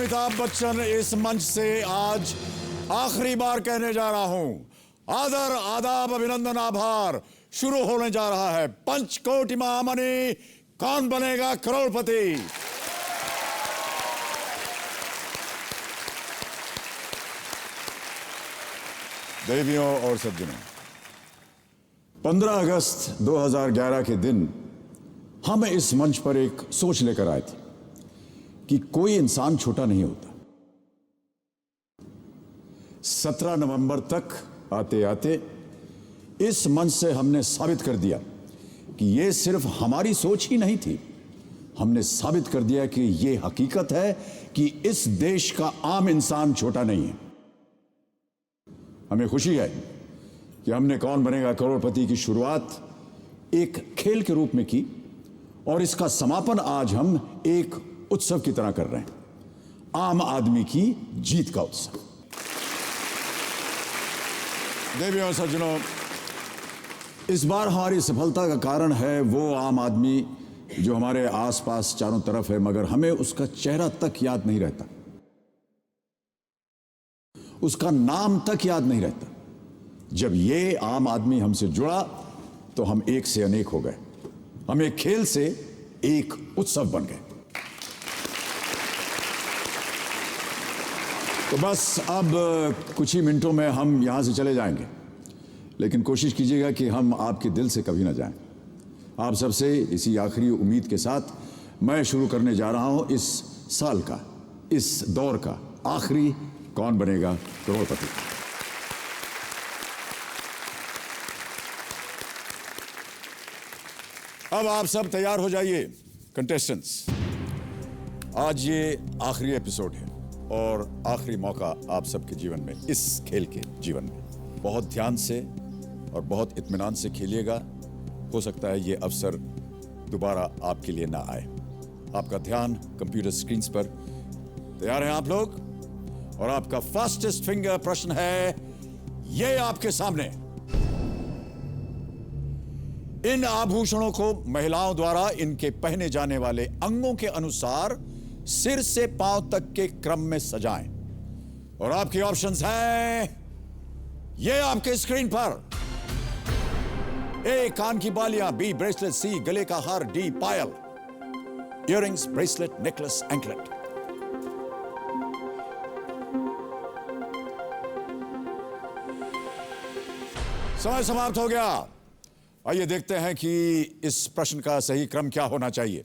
अमिताभ बच्चन इस मंच से आज आखिरी बार कहने जा रहा हूं, आदर आदाब अभिनंदन आभार। शुरू होने जा रहा है पंचकोटि महामणि, कौन बनेगा करोड़पति। देवियों और सज्जनों, 15 अगस्त 2011 के दिन हम इस मंच पर एक सोच लेकर आए थे कि कोई इंसान छोटा नहीं होता। 17 नवंबर तक आते आते इस मंच से हमने साबित कर दिया कि यह सिर्फ हमारी सोच ही नहीं थी, हमने साबित कर दिया कि यह हकीकत है कि इस देश का आम इंसान छोटा नहीं है। हमें खुशी है कि हमने कौन बनेगा करोड़पति की शुरुआत एक खेल के रूप में की और इसका समापन आज हम एक उत्सव की तरह कर रहे हैं, आम आदमी की जीत का उत्सव। देवियों और सज्जनों, इस बार हमारी सफलता का कारण है वो आम आदमी जो हमारे आसपास चारों तरफ है, मगर हमें उसका चेहरा तक याद नहीं रहता, उसका नाम तक याद नहीं रहता। जब ये आम आदमी हमसे जुड़ा तो हम एक से अनेक हो गए, हम एक खेल से एक उत्सव बन गए। तो बस अब कुछ ही मिनटों में हम यहां से चले जाएंगे, लेकिन कोशिश कीजिएगा कि हम आपके दिल से कभी ना जाएं। आप सबसे इसी आखिरी उम्मीद के साथ मैं शुरू करने जा रहा हूं इस साल का, इस दौर का आखिरी कौन बनेगा करोड़पति। अब आप सब तैयार हो जाइए कंटेस्टेंट्स। आज ये आखिरी एपिसोड है और आखिरी मौका आप सबके जीवन में, इस खेल के जीवन में। बहुत ध्यान से और बहुत इत्मीनान से खेलिएगा। हो सकता है ये अवसर दोबारा आपके लिए ना आए। आपका ध्यान कंप्यूटर स्क्रीन पर। तैयार हैं आप लोग? और आपका फास्टेस्ट फिंगर प्रश्न है ये आपके सामने। इन आभूषणों को महिलाओं द्वारा इनके पहने जाने वाले अंगों के अनुसार सिर से पांव तक के क्रम में सजाएं। और आपके ऑप्शंस हैं ये आपके स्क्रीन पर। ए कान की बालियां, बी ब्रेसलेट, सी गले का हार, डी पायल, इयररिंग्स, ब्रेसलेट, नेकलेस, एंकलेट। समय समाप्त हो गया। आइए देखते हैं कि इस प्रश्न का सही क्रम क्या होना चाहिए।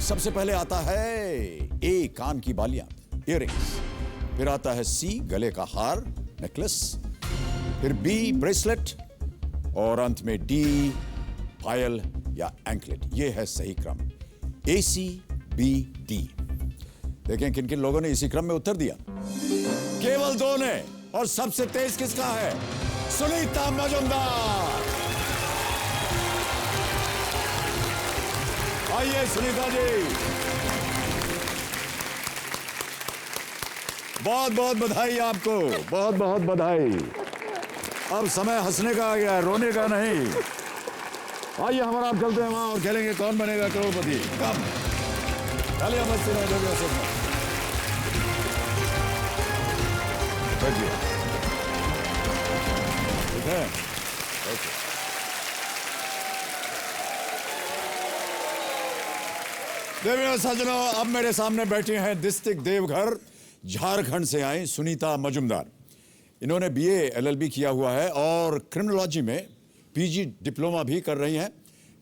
सबसे पहले आता है ए कान की बालियां, इयररिंग्स, फिर आता है सी गले का हार, नेकलेस, फिर बी ब्रेसलेट और अंत में डी पायल या एंकलेट। यह है सही क्रम, ए सी बी डी। देखें किन किन लोगों ने इसी क्रम में उत्तर दिया। केवल 2 ने। और सबसे तेज किसका है? सुनीता मजुमदार। आइए सुनीता जी, बहुत बहुत बधाई आपको, बहुत बहुत बधाई। अब समय हंसने का आ गया है, रोने का नहीं। आइए हमारा आप चलते हैं वहां और खेलेंगे कौन बनेगा करोड़पति। कम चलिए मस्ती में ठीक है। देवियों सज्जनों, अब मेरे सामने बैठे हैं डिस्ट्रिक्ट देवघर झारखंड से आई सुनीता मजुमदार। इन्होंने बीए एलएलबी किया हुआ है और क्रिमिनोलॉजी में पीजी डिप्लोमा भी कर रही हैं।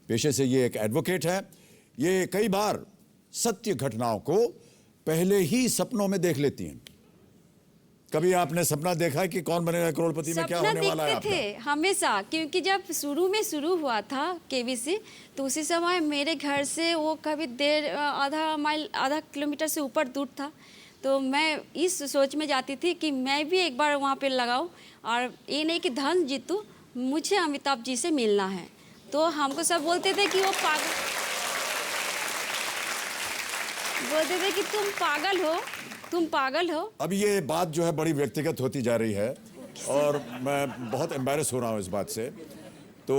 पेशे से ये एक एडवोकेट है। ये कई बार सत्य घटनाओं को पहले ही सपनों में देख लेती हैं। कभी आपने सपना देखा है कि कौन बनेगा करोड़पति में क्या होने वाला है आपका? थे हमेशा, क्योंकि जब शुरू हुआ था केबीसी, तो उसी समय मेरे घर से वो कभी आधा किलोमीटर से ऊपर दूर था। तो मैं इस सोच में जाती थी कि मैं भी एक बार वहाँ पे लगाऊं और ये नहीं कि धन जीतूं, मुझे अमिताभ जी से मिलना है। तो हमको सब बोलते थे कि वो बोलते थे कि तुम पागल हो। अब ये बात जो है बड़ी व्यक्तिगत होती जा रही है और मैं बहुत एम्बैरेस हो रहा हूँ इस बात से। तो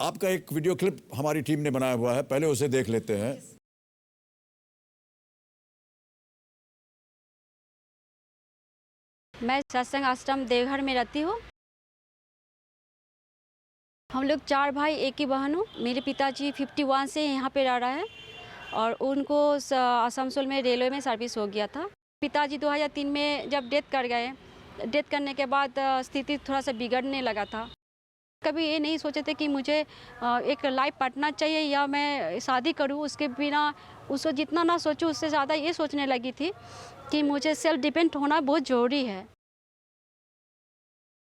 आपका एक वीडियो क्लिप हमारी टीम ने बनाया हुआ है, पहले उसे देख लेते हैं। मैं सत्संग आश्रम देवघर में रहती हूँ। हम लोग 4 भाई एक ही बहन हूँ। मेरे पिताजी 51 से यहाँ पे रह रहा है और उनको आसनसोल में रेलवे में सर्विस हो गया था। पिताजी 2003 में जब डेथ कर गए, डेथ करने के बाद स्थिति थोड़ा सा बिगड़ने लगा था। कभी ये नहीं सोचे थे कि मुझे एक लाइफ पार्टनर चाहिए या मैं शादी करूँ। उसके बिना उसको जितना ना सोचूं उससे ज़्यादा ये सोचने लगी थी कि मुझे सेल्फ डिपेंड होना बहुत ज़रूरी है।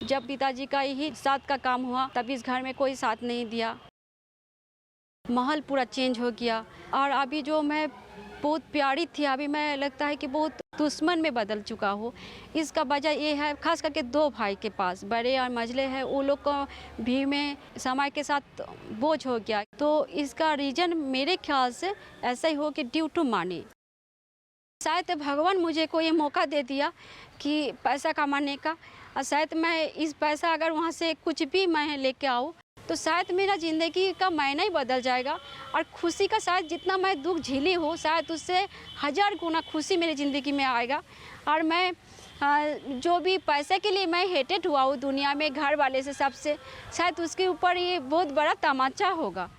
जब पिताजी का ही साथ का काम हुआ तब इस घर में कोई साथ नहीं दिया। माहौल पूरा चेंज हो गया और अभी जो मैं बहुत प्यारी थी अभी मैं लगता है कि बहुत दुश्मन में बदल चुका हूँ। इसका वजह ये है खास करके 2 भाई के पास बड़े और मझले हैं, वो लोग को भी में समय के साथ बोझ हो गया। तो इसका रीज़न मेरे ख्याल से ऐसा ही हो कि ड्यू टू मनी। शायद भगवान मुझे को ये मौका दे दिया कि पैसा कमाने का, और शायद मैं इस पैसा अगर वहाँ से कुछ भी मैं लेके आऊँ तो शायद मेरा ज़िंदगी का मायना ही बदल जाएगा और खुशी का शायद जितना मैं दुख झेली हूँ शायद उससे 1000 गुना खुशी मेरी ज़िंदगी में आएगा। और मैं जो भी पैसे के लिए मैं हेटेड हुआ हूँ दुनिया में घर वाले से सबसे, शायद उसके ऊपर ये बहुत बड़ा तमाचा होगा।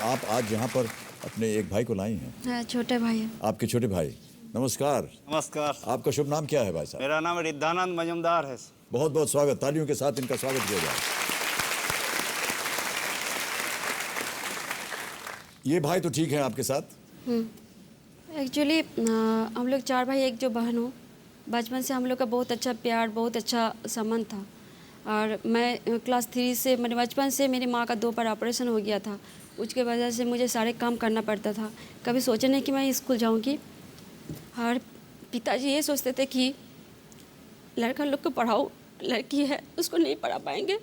आप आज यहाँ पर अपने एक भाई को लाई हैं। छोटे भाई हैं। आपके छोटे भाई। नमस्कार। नमस्कार। आपका शुभ नाम क्या है भाई साहब? मेरा नाम रिद्धानंद मजुमदार है। बहुत बहुत स्वागत, तालियों के साथ इनका स्वागत किया जाए। ये भाई तो ठीक है आपके साथ? एक्चुअली हम लोग 4 भाई एक जो बहन हूँ, बचपन से हम लोग का बहुत अच्छा प्यार बहुत अच्छा संबंध था। और मैं क्लास 3 से मेरे बचपन से मेरी माँ का 2 बार ऑपरेशन हो गया था, उसके वजह से मुझे सारे काम करना पड़ता था। कभी सोचे नहीं कि मैं स्कूल जाऊँगी। और पिताजी ये सोचते थे कि लड़का लोग को पढ़ाओ, लड़की है उसको नहीं पढ़ा पाएंगे।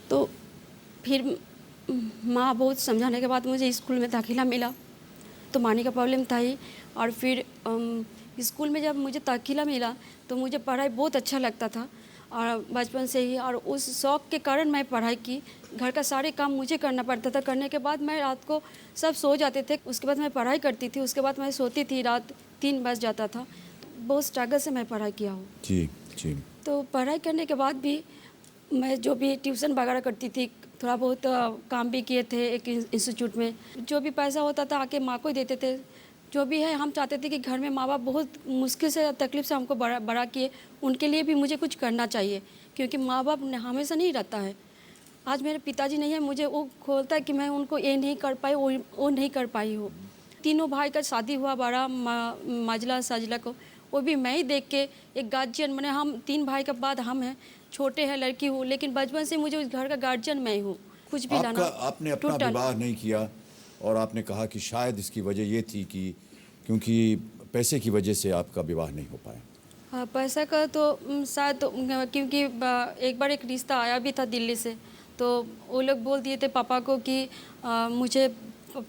तो फिर माँ बहुत समझाने के बाद मुझे स्कूल में दाखिला मिला, तो मानी का प्रॉब्लम था ही। और फिर स्कूल में जब मुझे दाखिला मिला तो मुझे पढ़ाई बहुत अच्छा लगता था और बचपन से ही, और उस शौक़ के कारण मैं पढ़ाई की। घर का सारे काम मुझे करना पड़ता था, करने के बाद मैं रात को सब सो जाते थे, उसके बाद मैं पढ़ाई करती थी, उसके बाद मैं सोती थी, रात 3 बज जाता था। बहुत स्ट्रगल से मैं पढ़ाई किया हूँ। जी जी। तो पढ़ाई करने के बाद भी मैं जो भी ट्यूशन वगैरह करती थी, थोड़ा बहुत काम भी किए थे एक इंस्टीट्यूट में। जो भी पैसा होता था आके माँ को ही देते थे। जो भी है हम चाहते थे कि घर में माँ बाप बहुत मुश्किल से तकलीफ़ से हमको बड़ा किए, उनके लिए भी मुझे कुछ करना चाहिए, क्योंकि माँ बाप हमेशा नहीं रहता है। आज मेरे पिताजी नहीं है, मुझे वो खोलता है कि मैं उनको ये नहीं कर पाई, वो नहीं कर पाई हूँ। तीनों भाई का शादी हुआ बड़ा मजला सजला को, वो भी मैं ही देख के एक गार्जियन, मैंने हम 3 भाई के बाद हम हैं, छोटे हैं, लड़की हूँ, लेकिन बचपन से मुझे उस घर का गार्जियन मैं हूँ। कुछ भी लाना आपने अपना विवाह नहीं किया और आपने कहा कि शायद इसकी वजह ये थी कि क्योंकि पैसे की वजह से आपका विवाह नहीं हो पाया। हाँ, पैसा का तो शायद तो, क्योंकि एक बार एक रिश्ता आया भी था दिल्ली से, तो वो लोग बोल दिए थे पापा को कि मुझे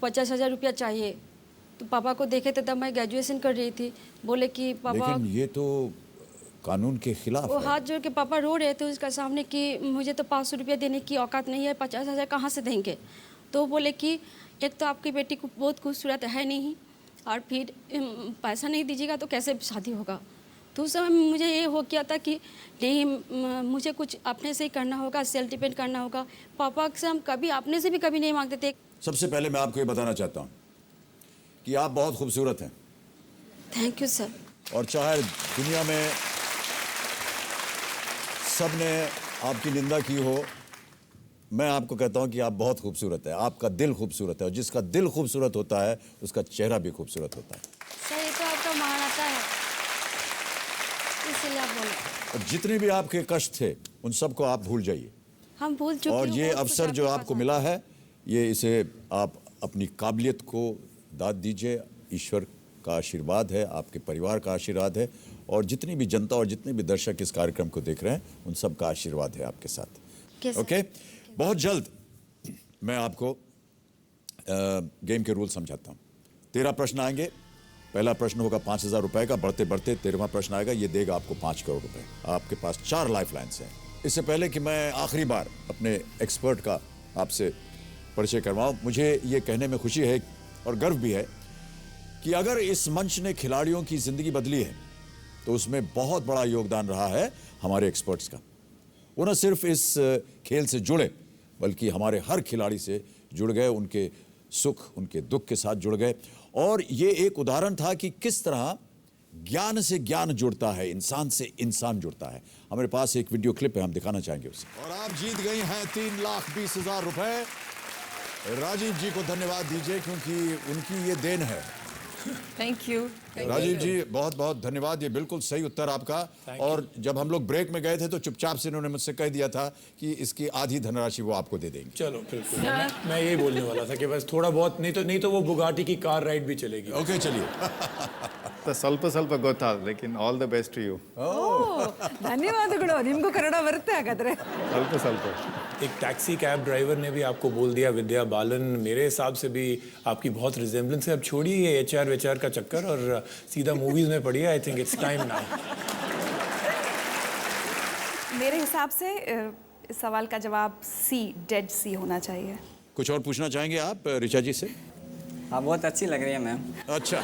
50,000 रुपया चाहिए। तो पापा को देखे थे तब मैं ग्रेजुएशन कर रही थी, बोले कि पापा, लेकिन ये तो कानून के खिलाफ वो है। हाथ जोड़ के पापा रो रहे थे उसका सामने कि मुझे तो 500 रुपया देने की औकात नहीं है, 50,000 कहाँ से देंगे। तो बोले कि एक तो आपकी बेटी को बहुत खूबसूरत है नहीं, और फिर पैसा नहीं दीजिएगा तो कैसे शादी होगा। तो उस समय मुझे ये हो गया था कि नहीं, मुझे कुछ अपने से ही करना होगा, सेल्फ डिपेंड करना होगा। पापा से हम कभी अपने से भी कभी नहीं मांगते थे। सबसे पहले मैं आपको ये बताना चाहता हूँ कि आप बहुत खूबसूरत हैं। Thank you sir. और चाहे दुनिया में सब ने आपकी निंदा की हो, मैं आपको कहता हूं कि आप बहुत खूबसूरत है। आपका दिल खूबसूरत है, और जिसका दिल खूबसूरत होता है उसका चेहरा भी खूबसूरत होता है। सर ये तो आपका महानता है, इसलिए आप बोले। और जितने भी आपके कष्ट थे उन सबको आप भूल जाइए। हम भूल चुके और हैं, ये बहुत कुछ अवसर जो आपके आपको पास मिला है, ये इसे आप अपनी काबिलियत को दाद दीजिए। ईश्वर का आशीर्वाद है, आपके परिवार का आशीर्वाद है, और जितनी भी जनता और जितने भी दर्शक इस कार्यक्रम को देख रहे हैं उन सब का आशीर्वाद है आपके साथ। ओके, बहुत जल्द मैं आपको गेम के रूल समझाता हूँ। 13 प्रश्न आएंगे। पहला प्रश्न होगा 5,000 रुपए का, बढ़ते बढ़ते 13वां प्रश्न आएगा, ये देगा आपको 5 करोड़ रुपए। आपके पास 4 लाइफ लाइन्स हैं। इससे पहले कि मैं आखिरी बार अपने एक्सपर्ट का आपसे परिचय करवाऊं, मुझे ये कहने में खुशी है और गर्व भी है कि अगर इस मंच ने खिलाड़ियों की जिंदगी बदली है तो उसमें बहुत बड़ा योगदान रहा है हमारे एक्सपर्ट्स का। वो न सिर्फ इस खेल से जुड़े बल्कि हमारे हर खिलाड़ी से जुड़ गए, उनके सुख उनके दुख के साथ जुड़ गए। और ये एक उदाहरण था कि किस तरह ज्ञान से ज्ञान जुड़ता है, इंसान से इंसान जुड़ता है। हमारे पास एक वीडियो क्लिप है, हम दिखाना चाहेंगे उसे। और आप जीत गई हैं 3,20,000 रुपए। राजीव जी को धन्यवाद दीजिए क्योंकि उनकी ये देन है। Thank you. राजीव जी बहुत बहुत धन्यवाद, ये बिल्कुल सही उत्तर आपका। और जब हम लोग ब्रेक में गए थे तो चुपचाप से इन्होंने मुझसे कह दिया था कि इसकी आधी धनराशि वो आपको दे देंगे। चलो बिल्कुल, मैं यही बोलने वाला था कि बस थोड़ा बहुत, नहीं तो वो बुगाटी की कार राइड भी चलेगी। ओके चलिए। ಸ್ವಲ್ಪ ಸ್ವಲ್ಪ ಗೊತ್ತಾ, लेकिन all the best to you. ಧನ್ಯವಾದಗಳು, ನಿಮಗೂ ಕನ್ನಡ ಬರುತ್ತೆ ಹಾಗಾದ್ರೆ? ಸ್ವಲ್ಪ एक टैक्सी कैब ड्राइवर ने भी आपको बोल दिया विद्या बालन, मेरे हिसाब से भी आपकी बहुत रिजेम्बलेंस है। अब छोड़िए ये एचआर का चक्कर और सीधा मूवीज में पढ़िए। I think it's time now. मेरे हिसाब से इस सवाल का जवाब सी, डेड सी होना चाहिए। कुछ और पूछना चाहेंगे आप ऋचा जी से? आप बहुत अच्छी लग रही है मैम। अच्छा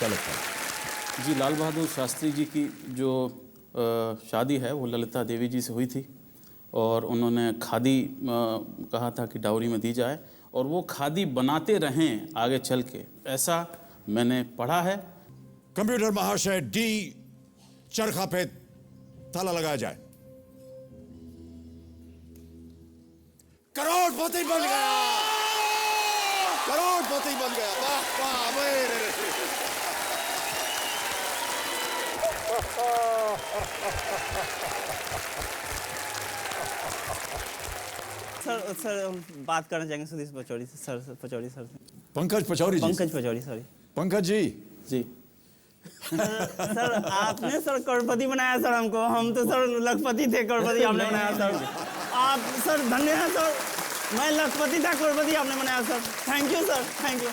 चलो। जी, लाल बहादुर शास्त्री जी की जो शादी है वो ललिता देवी जी से हुई थी और उन्होंने खादी कहा था कि डाउरी में दी जाए और वो खादी बनाते रहें आगे चल के, ऐसा मैंने पढ़ा है। कंप्यूटर महाशय डी चरखा पे ताला लगाया जाए। करोड़पति बन गया, करोड़पति बन गया। वाह वाह, सर बात करना चाहेंगे सुधीर पचौड़ी से। सर पचौड़ी सर से। पंकज पचौड़ी जी। पंकज पचौड़ी, सॉरी। पंकज जी। जी सर आपने सर करोड़पति बनाया सर हमको, हम तो सर लखपति थे, करोड़पति आपने बनाया सर। आप सर धन्य हैं सर, मैं लखपति था, करोड़पति आपने बनाया sir. Thank you sir, thank you.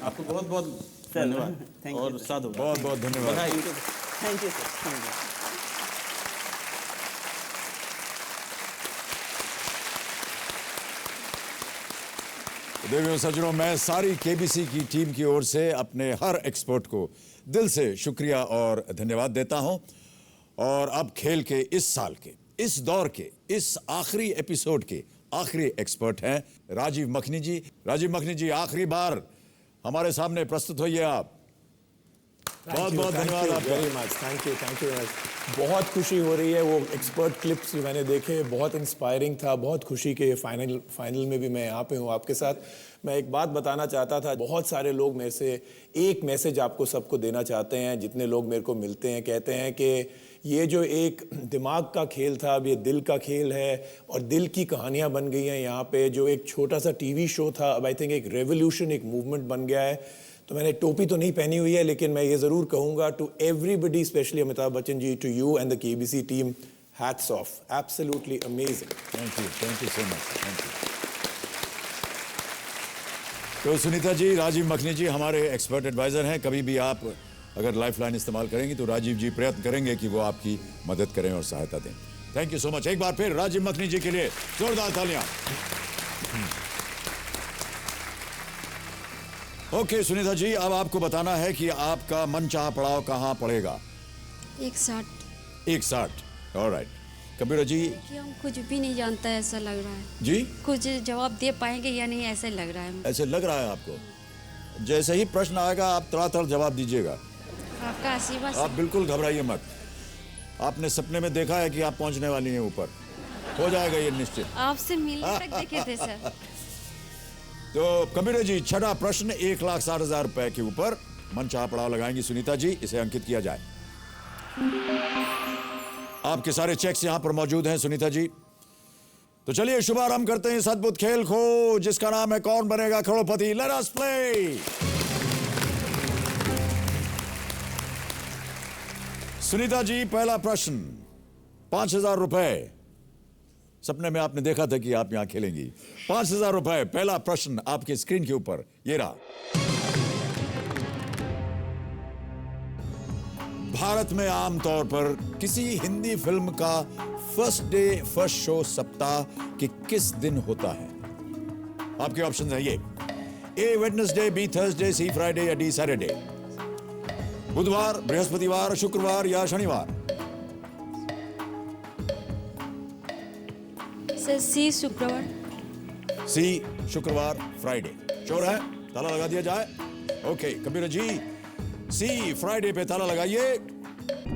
आपको बहुत बहुत धन्यवाद और साधु। बहुत बहुत धन्यवाद। Thank you sir, thank you. देवियों और सज्जनों, मैं सारी केबीसी की टीम की ओर से अपने हर एक्सपर्ट को दिल से शुक्रिया और धन्यवाद देता हूं। और अब खेल के इस साल के, इस दौर के, इस आखिरी एपिसोड के आखिरी एक्सपर्ट हैं राजीव मखनी जी। राजीव मखनी जी, आखिरी बार हमारे सामने प्रस्तुत होइए आप। बहुत बहुत धन्यवाद आपका। Very much, thank you. बहुत खुशी हो रही है, वो एक्सपर्ट क्लिप्स जो मैंने देखे बहुत इंस्पायरिंग था। बहुत खुशी के फाइनल में भी मैं यहाँ पे हूँ आपके साथ। मैं एक बात बताना चाहता था, बहुत सारे लोग मेरे से एक मैसेज आपको सबको देना चाहते हैं। जितने लोग मेरे को मिलते हैं कहते हैं कि ये जो एक दिमाग का खेल था अब ये दिल का खेल है और दिल की कहानियाँ बन गई हैं यहाँ पे। जो एक छोटा सा टीवी शो था अब आई थिंक एक रेवोल्यूशन, एक मूवमेंट बन गया है। तो मैंने टोपी तो नहीं पहनी हुई है लेकिन मैं ये ज़रूर कहूँगा to everybody, specially Amitabh Bachchan ji, to you and the KBC team, hats off, absolutely amazing. Thank you so much, thank you. तो सुनीता जी, राजीव मखनी जी हमारे एक्सपर्ट एडवाइजर हैं। कभी भी आप अगर लाइफलाइन इस्तेमाल करेंगी तो राजीव जी प्रयत्न करेंगे कि वो आपकी मदद करें और सहायता दें। Thank you so much. एक बार फिर राजीव मखनी जी के लिए जोरदार तालियां। ओके सुनीता जी, अब आपको बताना है कि आपका मनचाहा पड़ाव कहाँ पड़ेगा। 160। ऑलराइट। कंप्यूटर जी। कि हम कुछ भी नहीं जानता है, ऐसा लग रहा है जी, कुछ जवाब दे पाएंगे या नहीं, ऐसा लग रहा है। ऐसे लग रहा है आपको? जैसे ही प्रश्न आएगा आप तड़ातड़ जवाब दीजिएगा। आपका आशीर्वाद। आप बिल्कुल घबराइए मत। आपने सपने में देखा है कि आप पहुंचने वाली हैं ऊपर, हो जाएगा ये निश्चित। आपसे मिलने तक देखे थे सर। तो कंप्यूटर जी, छठा प्रश्न 1,60,000 रुपए के ऊपर मनचाहा पड़ाव लगाएंगी सुनीता जी, इसे अंकित किया जाए। आपके सारे चेक्स यहां पर मौजूद हैं सुनीता जी। तो चलिए शुभारंभ करते हैं इस अद्भुत खेल को जिसका नाम है Kaun Banega Crorepati. Let us play. Sunita ji, पहला प्रश्न 5,000 रुपए। सपने में आपने देखा था कि आप यहां खेलेंगी। 5,000 रुपए। पहला प्रश्न आपके स्क्रीन के ऊपर ये रहा। भारत में आमतौर पर किसी हिंदी फिल्म का फर्स्ट डे फर्स्ट शो सप्ताह के किस दिन होता है? आपके ऑप्शन है ये: ए वेडनेसडे, बी थर्सडे, सी फ्राइडे या डी सैटरडे। बुधवार, बृहस्पतिवार, शुक्रवार या शनिवार? सर सी शुक्रवार। सी शुक्रवार, फ्राइडे। श्योर है? ताला लगा दिया जाए? ओके कबीर जी, सी फ्राइडे पे ताला लगाइए।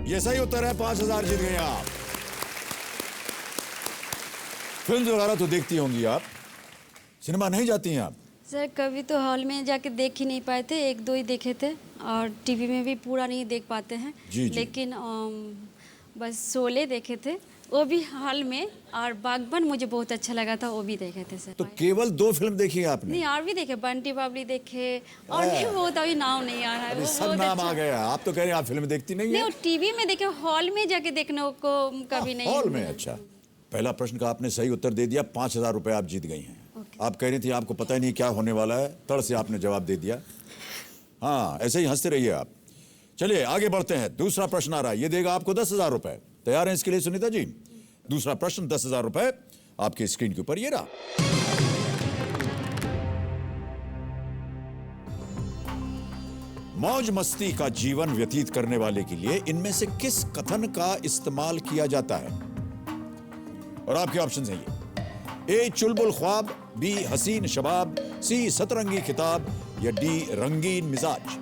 ये सही उत्तर है, 5,000 जीत गए आप। फिल्म वगैरह तो देखती होंगी आप, सिनेमा नहीं जाती हैं आप? सर कभी तो हॉल में जाके देख ही नहीं पाए थे, 1-2 ही देखे थे, और टीवी में भी पूरा नहीं देख पाते हैं। जी, जी। लेकिन बस शोले देखे थे, वो भी हॉल में, और बागबान मुझे बहुत अच्छा लगा था, वो भी देखे थे सर। तो केवल 2 फिल्म देखी है आपने? नहीं, और भी देखे, बंटी बाबली देखे, और भी बहुत, अभी नाम नहीं आ रहा है। अरे वो सब बहुत नाम अच्छा। आ गया। आप तो कह रहे हैं आप फिल्म देखती नहीं नहीं, है? वो टीवी में देखे, हॉल में जाके देखने को कभी नहीं। हॉल में? अच्छा, पहला प्रश्न का आपने सही उत्तर दे दिया, 5,000 रुपए आप जीत गई हैं। आप कह रही थी आपको पता ही नहीं क्या होने वाला है, तड़ से आपने जवाब दे दिया। हाँ, ऐसे ही हंसते रहिए आप। चलिए आगे बढ़ते हैं। दूसरा प्रश्न आ रहा है, ये देगा आपको 10,000 रुपए। तैयार हैं इसके लिए सुनीता जी? दूसरा प्रश्न 10,000 रुपए आपके स्क्रीन के ऊपर ये रहा। मौज मस्ती का जीवन व्यतीत करने वाले के लिए इनमें से किस कथन का इस्तेमाल किया जाता है? और आपके ऑप्शन है ये: ए चुलबुल ख्वाब, बी हसीन शबाब, सी सतरंगी खिताब या डी रंगीन मिजाज।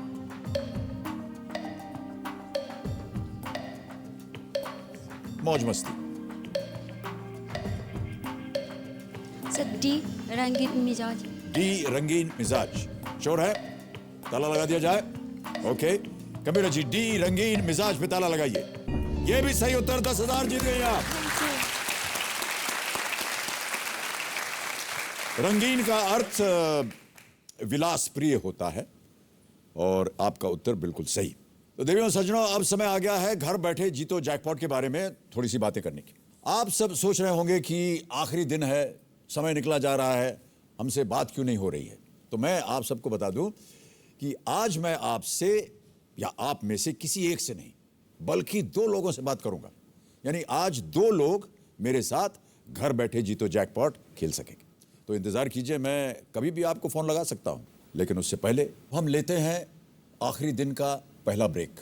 मौज मस्ती। सर डी रंगीन मिजाज। डी रंगीन मिजाज। श्योर है? ताला लगा दिया जाए? ओके कबीर जी, डी रंगीन मिजाज पे ताला लगाइए। ये भी सही उत्तर, 10,000 जीत गए आप। रंगीन का अर्थ विलास प्रिय होता है, और आपका उत्तर बिल्कुल सही। तो देवियों सज्जनों, अब समय आ गया है घर बैठे जीतो जैकपॉट के बारे में थोड़ी सी बातें करने की। आप सब सोच रहे होंगे कि आखिरी दिन है, समय निकला जा रहा है, हमसे बात क्यों नहीं हो रही है। तो मैं आप सबको बता दूं कि आज मैं आपसे, या आप में से किसी एक से नहीं, बल्कि 2 लोगों से बात करूंगा। यानी आज 2 लोग मेरे साथ घर बैठे जीतो जैकपॉट खेल सकेंगे। तो इंतजार कीजिए, मैं कभी भी आपको फोन लगा सकता हूं, लेकिन उससे पहले हम लेते हैं आखिरी दिन का पहला ब्रेक।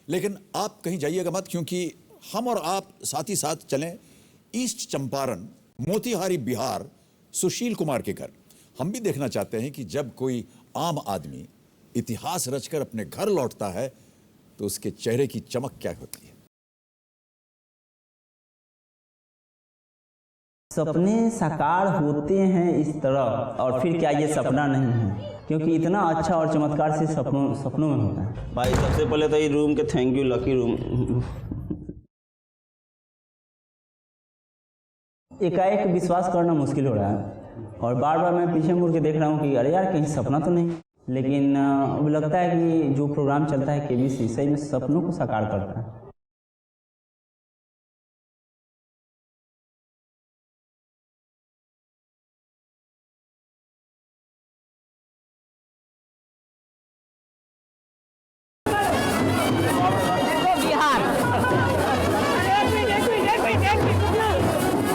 लेकिन आप कहीं जाइएगा मत, क्योंकि हम और आप साथ ही साथ चलें ईस्ट चंपारण, मोतिहारी, बिहार, सुशील कुमार के घर। हम भी देखना चाहते हैं कि जब कोई आम आदमी इतिहास रचकर अपने घर लौटता है तो उसके चेहरे की चमक क्या होती है। सपने साकार होते हैं इस तरह, और फिर क्या ये सपना नहीं है? क्योंकि इतना अच्छा और चमत्कार से सपनों में होता है। भाई सबसे पहले तो ये रूम के थैंक यू, लकी रूम। एकाएक विश्वास करना मुश्किल हो रहा है, और बार बार मैं पीछे मुड़ के देख रहा हूँ कि अरे यार कहीं सपना तो नहीं। लेकिन अब लगता है कि जो प्रोग्राम चलता है केबीसी सही में सपनों को साकार करता है।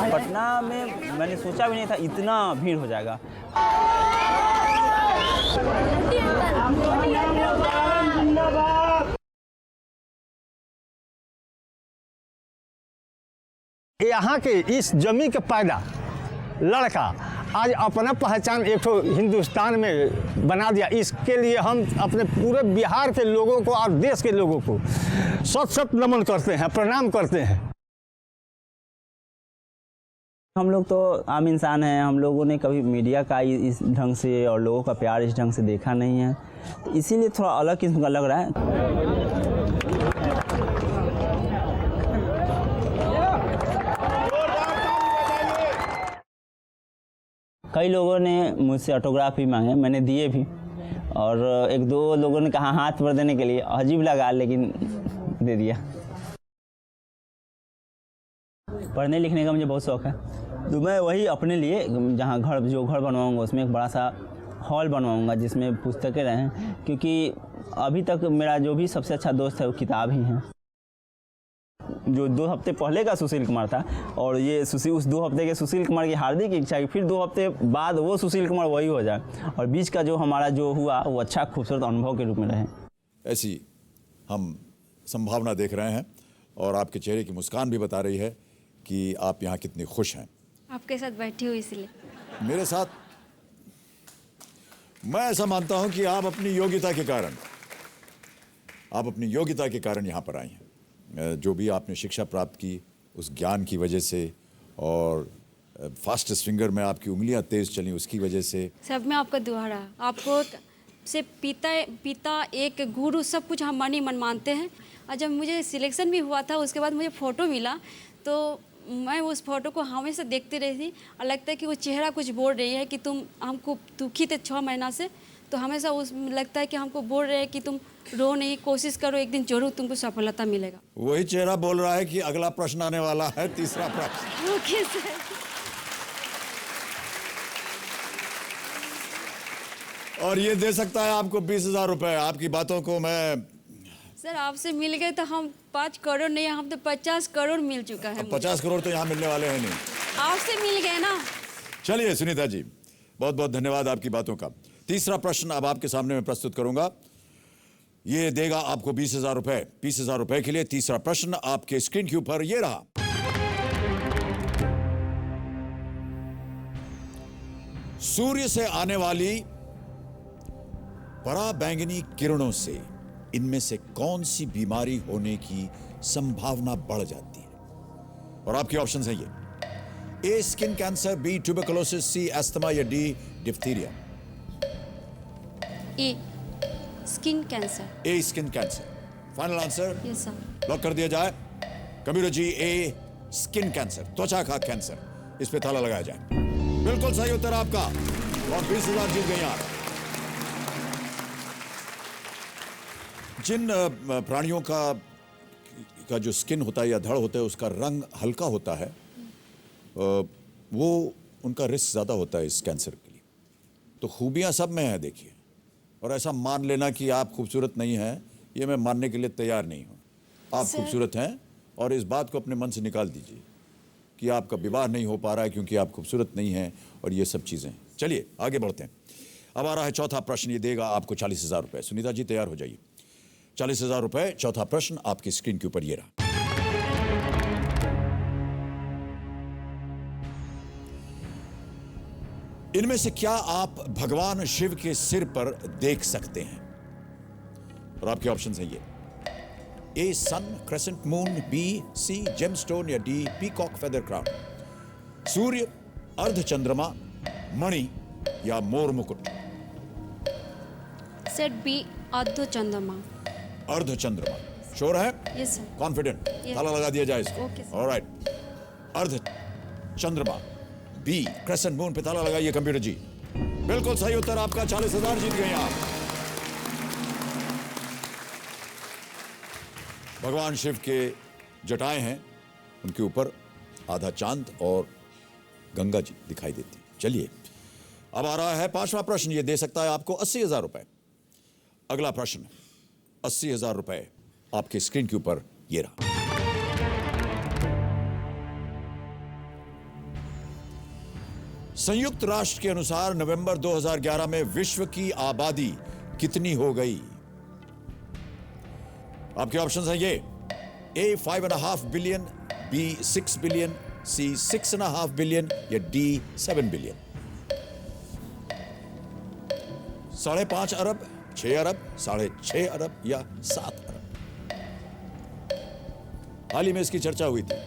पटना में मैंने सोचा भी नहीं था इतना भीड़ हो जाएगा। यहाँ के इस जमी के पैदा लड़का आज अपना पहचान एक तो हिंदुस्तान में बना दिया। इसके लिए हम अपने पूरे बिहार के लोगों को और देश के लोगों को सत सत नमन करते हैं, प्रणाम करते हैं। हम लोग तो आम इंसान हैं, हम लोगों ने कभी मीडिया का इस ढंग से और लोगों का प्यार इस ढंग से देखा नहीं है, तो इसीलिए थोड़ा अलग किस्म का लग रहा है। कई लोगों ने मुझसे ऑटोग्राफ भी मांगे, मैंने दिए भी, और 1-2 लोगों ने कहा हाथ पर देने के लिए, अजीब लगा लेकिन दे दिया। पढ़ने लिखने का मुझे बहुत शौक़ है, तो मैं वही अपने लिए जहाँ जो घर बनवाऊँगा उसमें एक बड़ा सा हॉल बनवाऊंगा जिसमें पुस्तकें रहें, क्योंकि अभी तक मेरा जो भी सबसे अच्छा दोस्त है वो किताब ही है। जो 2 हफ्ते पहले का सुशील कुमार था और ये उस 2 हफ्ते के सुशील कुमार की हार्दिक इच्छा है कि फिर 2 हफ्ते बाद वो सुशील कुमार वही हो जाए और बीच का जो हमारा जो हुआ वो अच्छा खूबसूरत अनुभव के रूप में रहे। ऐसी हम संभावना देख रहे हैं और आपके चेहरे की मुस्कान भी बता रही है कि आप यहाँ कितनी खुश हैं। आपके साथ बैठी हुई इसलिए। मेरे साथ मैं ऐसा मानता हूं कि आप अपनी योग्यता के कारण यहाँ पर आई हैं। जो भी आपने शिक्षा प्राप्त की उस ज्ञान की वजह से और फास्टेस्ट फिंगर में आपकी उंगलियां तेज चली उसकी वजह से। सब में आपका दुआ रहा। आपको से पिता एक गुरु सब कुछ हम मन ही मन मानते हैं। और जब मुझे सिलेक्शन भी हुआ था उसके बाद मुझे फ़ोटो मिला तो मैं उस फ़ोटो को हमेशा देखती रही थी और लगता है कि वो चेहरा कुछ बोल रही है कि तुम हमको दुखी थे 6 महीना से, तो हमेशा उस लगता है कि हमको बोल रहे हैं कि तुम रो नहीं, कोशिश करो, एक दिन जरूर तुमको सफलता मिलेगा। वही चेहरा बोल रहा है कि अगला प्रश्न आने वाला है, तीसरा प्रश्न। Okay sir. और ये दे सकता है आपको 20,000 रुपए। आपकी बातों को मैं सर आपसे मिल गए तो हम 5 करोड़ नहीं, हम तो 50 करोड़ मिल चुका है। 50 करोड़ तो यहाँ मिलने वाले हैं नहीं, आपसे मिल गए ना। चलिए सुनीता जी, बहुत बहुत धन्यवाद आपकी बातों का। तीसरा प्रश्न अब आपके सामने मैं प्रस्तुत करूंगा। ये देगा आपको 20,000 रुपए। 20,000 रुपए के लिए तीसरा प्रश्न आपके स्क्रीन के ऊपर ये रहा। सूर्य से आने वाली पराबैंगनी किरणों से इनमें से कौन सी बीमारी होने की संभावना बढ़ जाती है? और आपके ऑप्शंस हैं ये: A skin cancer, B tuberculosis, C asthma या D diphtheria. A skin cancer. A skin cancer final answer? Yes sir. Lock कर दिया जाए। Computer ji, A skin cancer, त्वचा का कैंसर, इस पे ताला लगाया जाए। बिल्कुल सही उत्तर आपका और 20,000 जीत गई आप। जिन प्राणियों का जो स्किन होता है या धड़ होता है उसका रंग हल्का होता है, वो उनका रिस्क ज़्यादा होता है इस कैंसर के लिए। तो खूबियाँ सब में है देखिए, और ऐसा मान लेना कि आप खूबसूरत नहीं हैं, ये मैं मानने के लिए तैयार नहीं हूँ। आप खूबसूरत हैं और इस बात को अपने मन से निकाल दीजिए कि आपका विवाह नहीं हो पा रहा है क्योंकि आप खूबसूरत नहीं हैं और ये सब चीज़ें। चलिए आगे बढ़ते हैं। अब आ रहा है चौथा प्रश्न, ये देगा आपको 40,000 रुपये। सुनीता जी तैयार हो जाइए। 40,000 रुपये, चौथा प्रश्न आपकी स्क्रीन के ऊपर ये रहा। इनमें से क्या आप भगवान शिव के सिर पर देख सकते हैं? और आपके ऑप्शंस हैं ये: A sun, crescent moon, B C gemstone या डी पीकॉक फेदर क्राउन। सूर्य, अर्ध चंद्रमा, मणि या मोर मुकुट। सेट बी अर्ध चंद्रमा। अर्ध चंद्रमा श्योर है? Yes sir. कॉन्फिडेंट? Yes. ताला लगा दिया जाए इसको। Okay, sir. ऑलराइट, अर्ध चंद्रमा, बी क्रेसेंट मून पे ताला लगाइए कंप्यूटर जी। बिल्कुल सही उत्तर आपका। 40,000 जीत गए आप। भगवान शिव के जटाएं हैं, उनके ऊपर आधा चांद और गंगा जी दिखाई देती। चलिए अब आ रहा है पांचवा प्रश्न, ये दे सकता है आपको 80,000 रुपए। अगला प्रश्न 80,000 रुपए आपके स्क्रीन के ऊपर ये रहा। संयुक्त राष्ट्र के अनुसार नवंबर 2011 में विश्व की आबादी कितनी हो गई? आपके ऑप्शंस हैं ये: ए 5.5 बिलियन, बी 6 बिलियन, सी 6.5 बिलियन या डी 7 बिलियन। 5.5 अरब, 6 अरब, 6.5 अरब या 7 अरब। हाल ही में इसकी चर्चा हुई थी।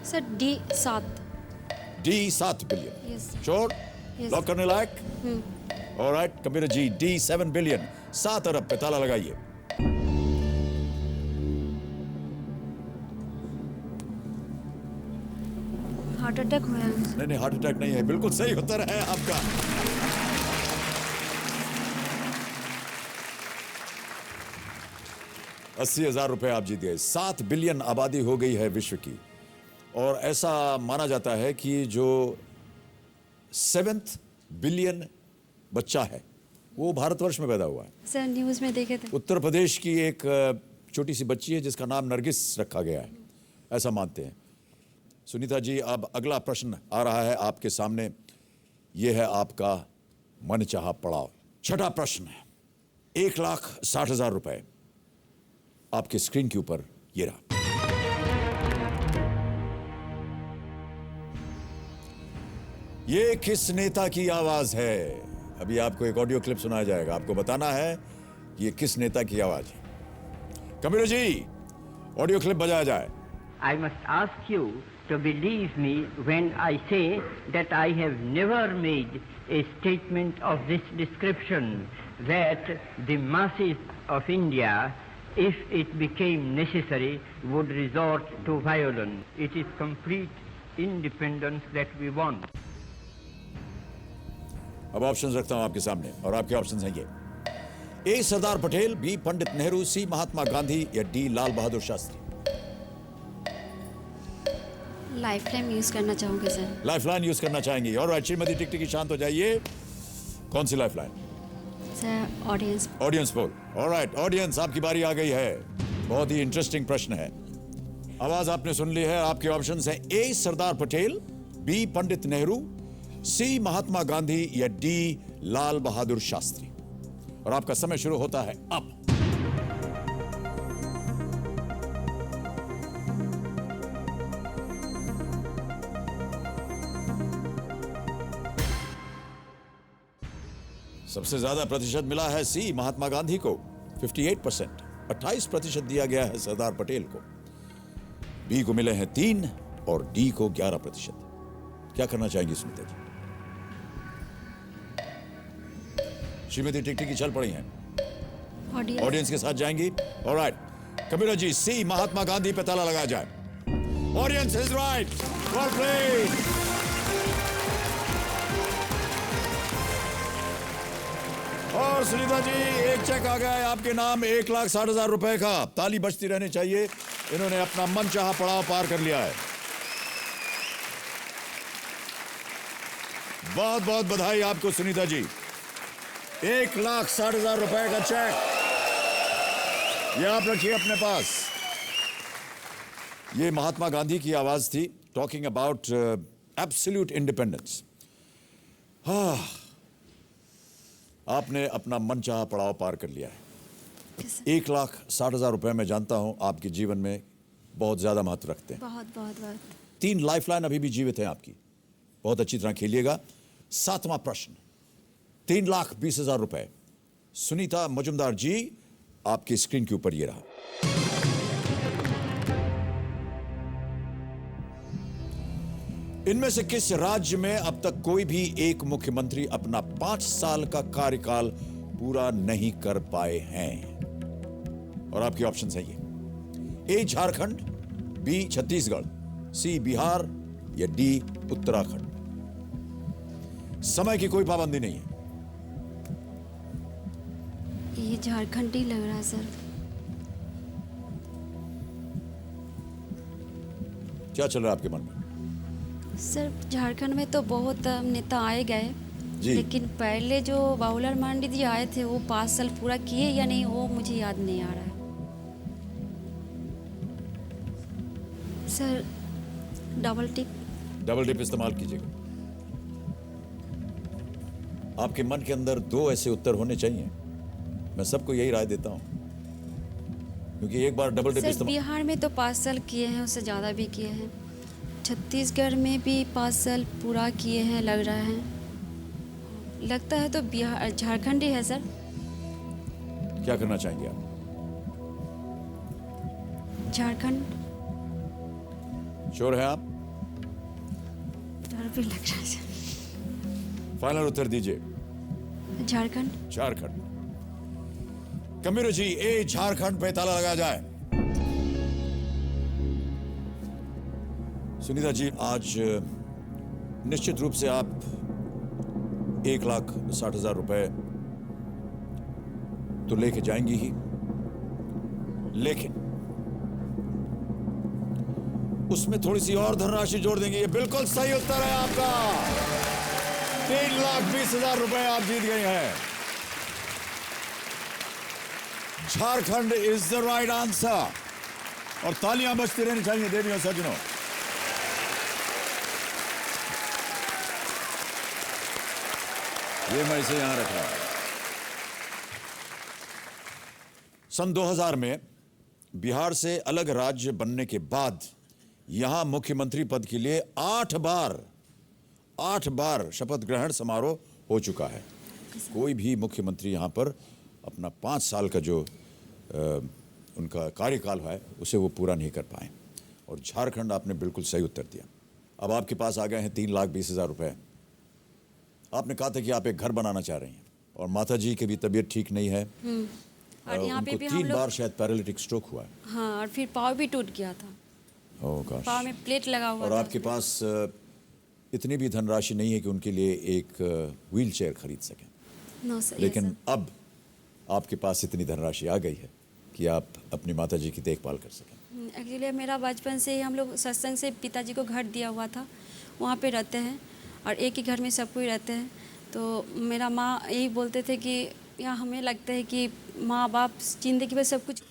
Sir D 7। D 7 billion Yes. Sure? Yes. Lock करने लायक? Alright computer ji, D 7 billion, 7 अरब पे ताला लगाइए। हार्ट अटैक हुआ है। नहीं नहीं, हार्ट अटैक नहीं है, बिल्कुल सही उत्तर है आपका। ₹80,000 रुपए आप जीत गए। 7 बिलियन आबादी हो गई है विश्व की, और ऐसा माना जाता है कि जो 7th बिलियन बच्चा है, वो भारतवर्ष में पैदा हुआ है। सर न्यूज़ में देखे थे। उत्तर प्रदेश की एक छोटी सी बच्ची है जिसका नाम नरगिस रखा गया है, ऐसा मानते हैं। सुनीता जी, अब अगला प्रश्न आ रहा है आपके सामने, यह है आपका मनचाहा पड़ाव। छठा प्रश्न है, 1,60,000 रुपए आपके स्क्रीन के ऊपर ये रहा। ये किस नेता की आवाज है? अभी आपको एक ऑडियो क्लिप सुनाया जाएगा, आपको बताना है ये किस नेता की आवाज है। कबीर जी, ऑडियो क्लिप बजाया जाए। I must ask you to believe me when I say that I have never made a statement of this description, that the masses of India, if it became necessary, would resort to violence. It is complete independence that we want. अब options रखता हूं आपके सामने और आपके options हैं ये: ए Sardar Patel, B Pandit Nehru, सी महात्मा गांधी या D Lal Bahadur Shastri. Lifeline use करना चाहूँगी सर। लाइफलाइन यूज करना चाहेंगी? और श्रीमती टिकटिकी शांत हो जाइए। कौन सी lifeline? Sir audience. Audience poll. Alright audience, आपकी बारी आ गई है। बहुत ही इंटरेस्टिंग प्रश्न है। आवाज आपने सुन ली है। आपके ऑप्शंस हैं ए सरदार पटेल, बी पंडित नेहरू, सी महात्मा गांधी या डी लाल बहादुर शास्त्री। और आपका समय शुरू होता है अब। सबसे ज्यादा प्रतिशत मिला है सी महात्मा गांधी को 58%, 28% दिया गया है सरदार पटेल को, बी को मिले हैं 3 और डी को 11%। क्या करना चाहेंगी सुनीता जी? श्रीमती टिकटिकी चल पड़ी हैं, ऑडियंस के साथ जाएंगी। ऑलराइट कबीरा जी, सी महात्मा गांधी पे ताला लगाया जाए। Audience is right, well played. और सुनीता जी, एक चेक आ गया है आपके नाम 1,60,000 रुपए का। ताली बजती रहनी चाहिए। इन्होंने अपना मनचाहा पड़ाव पार कर लिया है। बहुत बहुत बधाई आपको सुनीता जी। 1,60,000 रुपए का चेक ये आप रखिए अपने पास। ये महात्मा गांधी की आवाज थी, टॉकिंग अबाउट एब्सोल्यूट इंडिपेंडेंस। हाँ, आपने अपना मनचाहा पड़ाव पार कर लिया है। 1,60,000 रुपए मैं जानता हूं आपके जीवन में बहुत ज्यादा महत्व रखते हैं। बहुत बहुत बहुत। 3 लाइफलाइन अभी भी जीवित है आपकी। बहुत अच्छी तरह खेलिएगा। 7वां प्रश्न, 3,20,000 रुपए। सुनीता मजुमदार जी, आपकी स्क्रीन के ऊपर ये रहा। इनमें से किस राज्य में अब तक कोई भी एक मुख्यमंत्री अपना 5 साल का कार्यकाल पूरा नहीं कर पाए हैं? और आपके ऑप्शंस हैं ये: ए झारखंड, बी छत्तीसगढ़, सी बिहार या डी उत्तराखंड। समय की कोई पाबंदी नहीं है। ये झारखंड ही लग रहा है सर। क्या चल रहा है आपके मन में? सर झारखंड में तो बहुत नेता आए गए, लेकिन पहले जो बाबूलाल मरांडी जी आए थे वो 5 साल पूरा किए या नहीं, वो मुझे याद नहीं आ रहा है। सर डबल टिप इस्तेमाल कीजिएगा। आपके मन के अंदर 2 ऐसे उत्तर होने चाहिए। मैं सबको यही राय देता हूं, क्योंकि एक बार डबल टिप इस्तेमाल। बिहार में तो 5 साल किए हैं, उससे ज़्यादा भी किए हैं। छत्तीसगढ़ में भी 5 साल पूरा किए हैं लग रहा है। लगता है तो बिहार झारखंड ही है सर। क्या करना चाहेंगे आप? झारखंड। श्योर है आप? डर भी लग रहा है सर। फाइनल उत्तर दीजिए। झारखंड। कबीर जी, ए झारखंड पे ताला लगाया जाए। सुनीता जी, आज निश्चित रूप से आप 1,60,000 रुपए तो लेके जाएंगी ही, लेकिन उसमें थोड़ी सी और धनराशि जोड़ देंगे। ये बिल्कुल सही उत्तर है आपका। 3,20,000 रुपए आप जीत गए हैं। Jharkhand is the right answer. और तालियां बजती रहनी चाहिए देवी और सज्जनों। ये मैं इसे यहां रख रहा हूं। सन 2000 में बिहार से अलग राज्य बनने के बाद यहां मुख्यमंत्री पद के लिए 8 बार शपथ ग्रहण समारोह हो चुका है। कोई भी मुख्यमंत्री यहां पर अपना 5 साल का जो उनका कार्यकाल है उसे वो पूरा नहीं कर पाए। और झारखंड आपने बिल्कुल सही उत्तर दिया। अब आपके पास आ गए हैं 3,20,000 रुपए। आपने कहा था कि आप एक घर बनाना चाह रही हैं और माता जी की भी तबीयत ठीक नहीं है। और यहाँ पे उनको भी हम 3 लोग बार शायद पैरालिटिक स्ट्रोक हुआ है। हाँ, और फिर पाँव भी टूट गया था। ओह गॉश। पाँव में प्लेट लगा हुआ और था। आपके पास इतनी भी धनराशि नहीं है कि उनके लिए एक व्हील चेयर खरीद सकें। No sir. लेकिन अब आपके पास इतनी धनराशि आ गई है कि आप अपनी माता जी की देखभाल कर सकें। एक्चुअली मेरा बचपन से ही हम लोग सत्संग से पिताजी को घर दिया हुआ था, वहाँ पे रहते हैं और एक ही घर में सब कोई रहते हैं। तो मेरा माँ यही बोलते थे कि यहाँ हमें लगता है कि माँ बाप ज़िंदगी में सब कुछ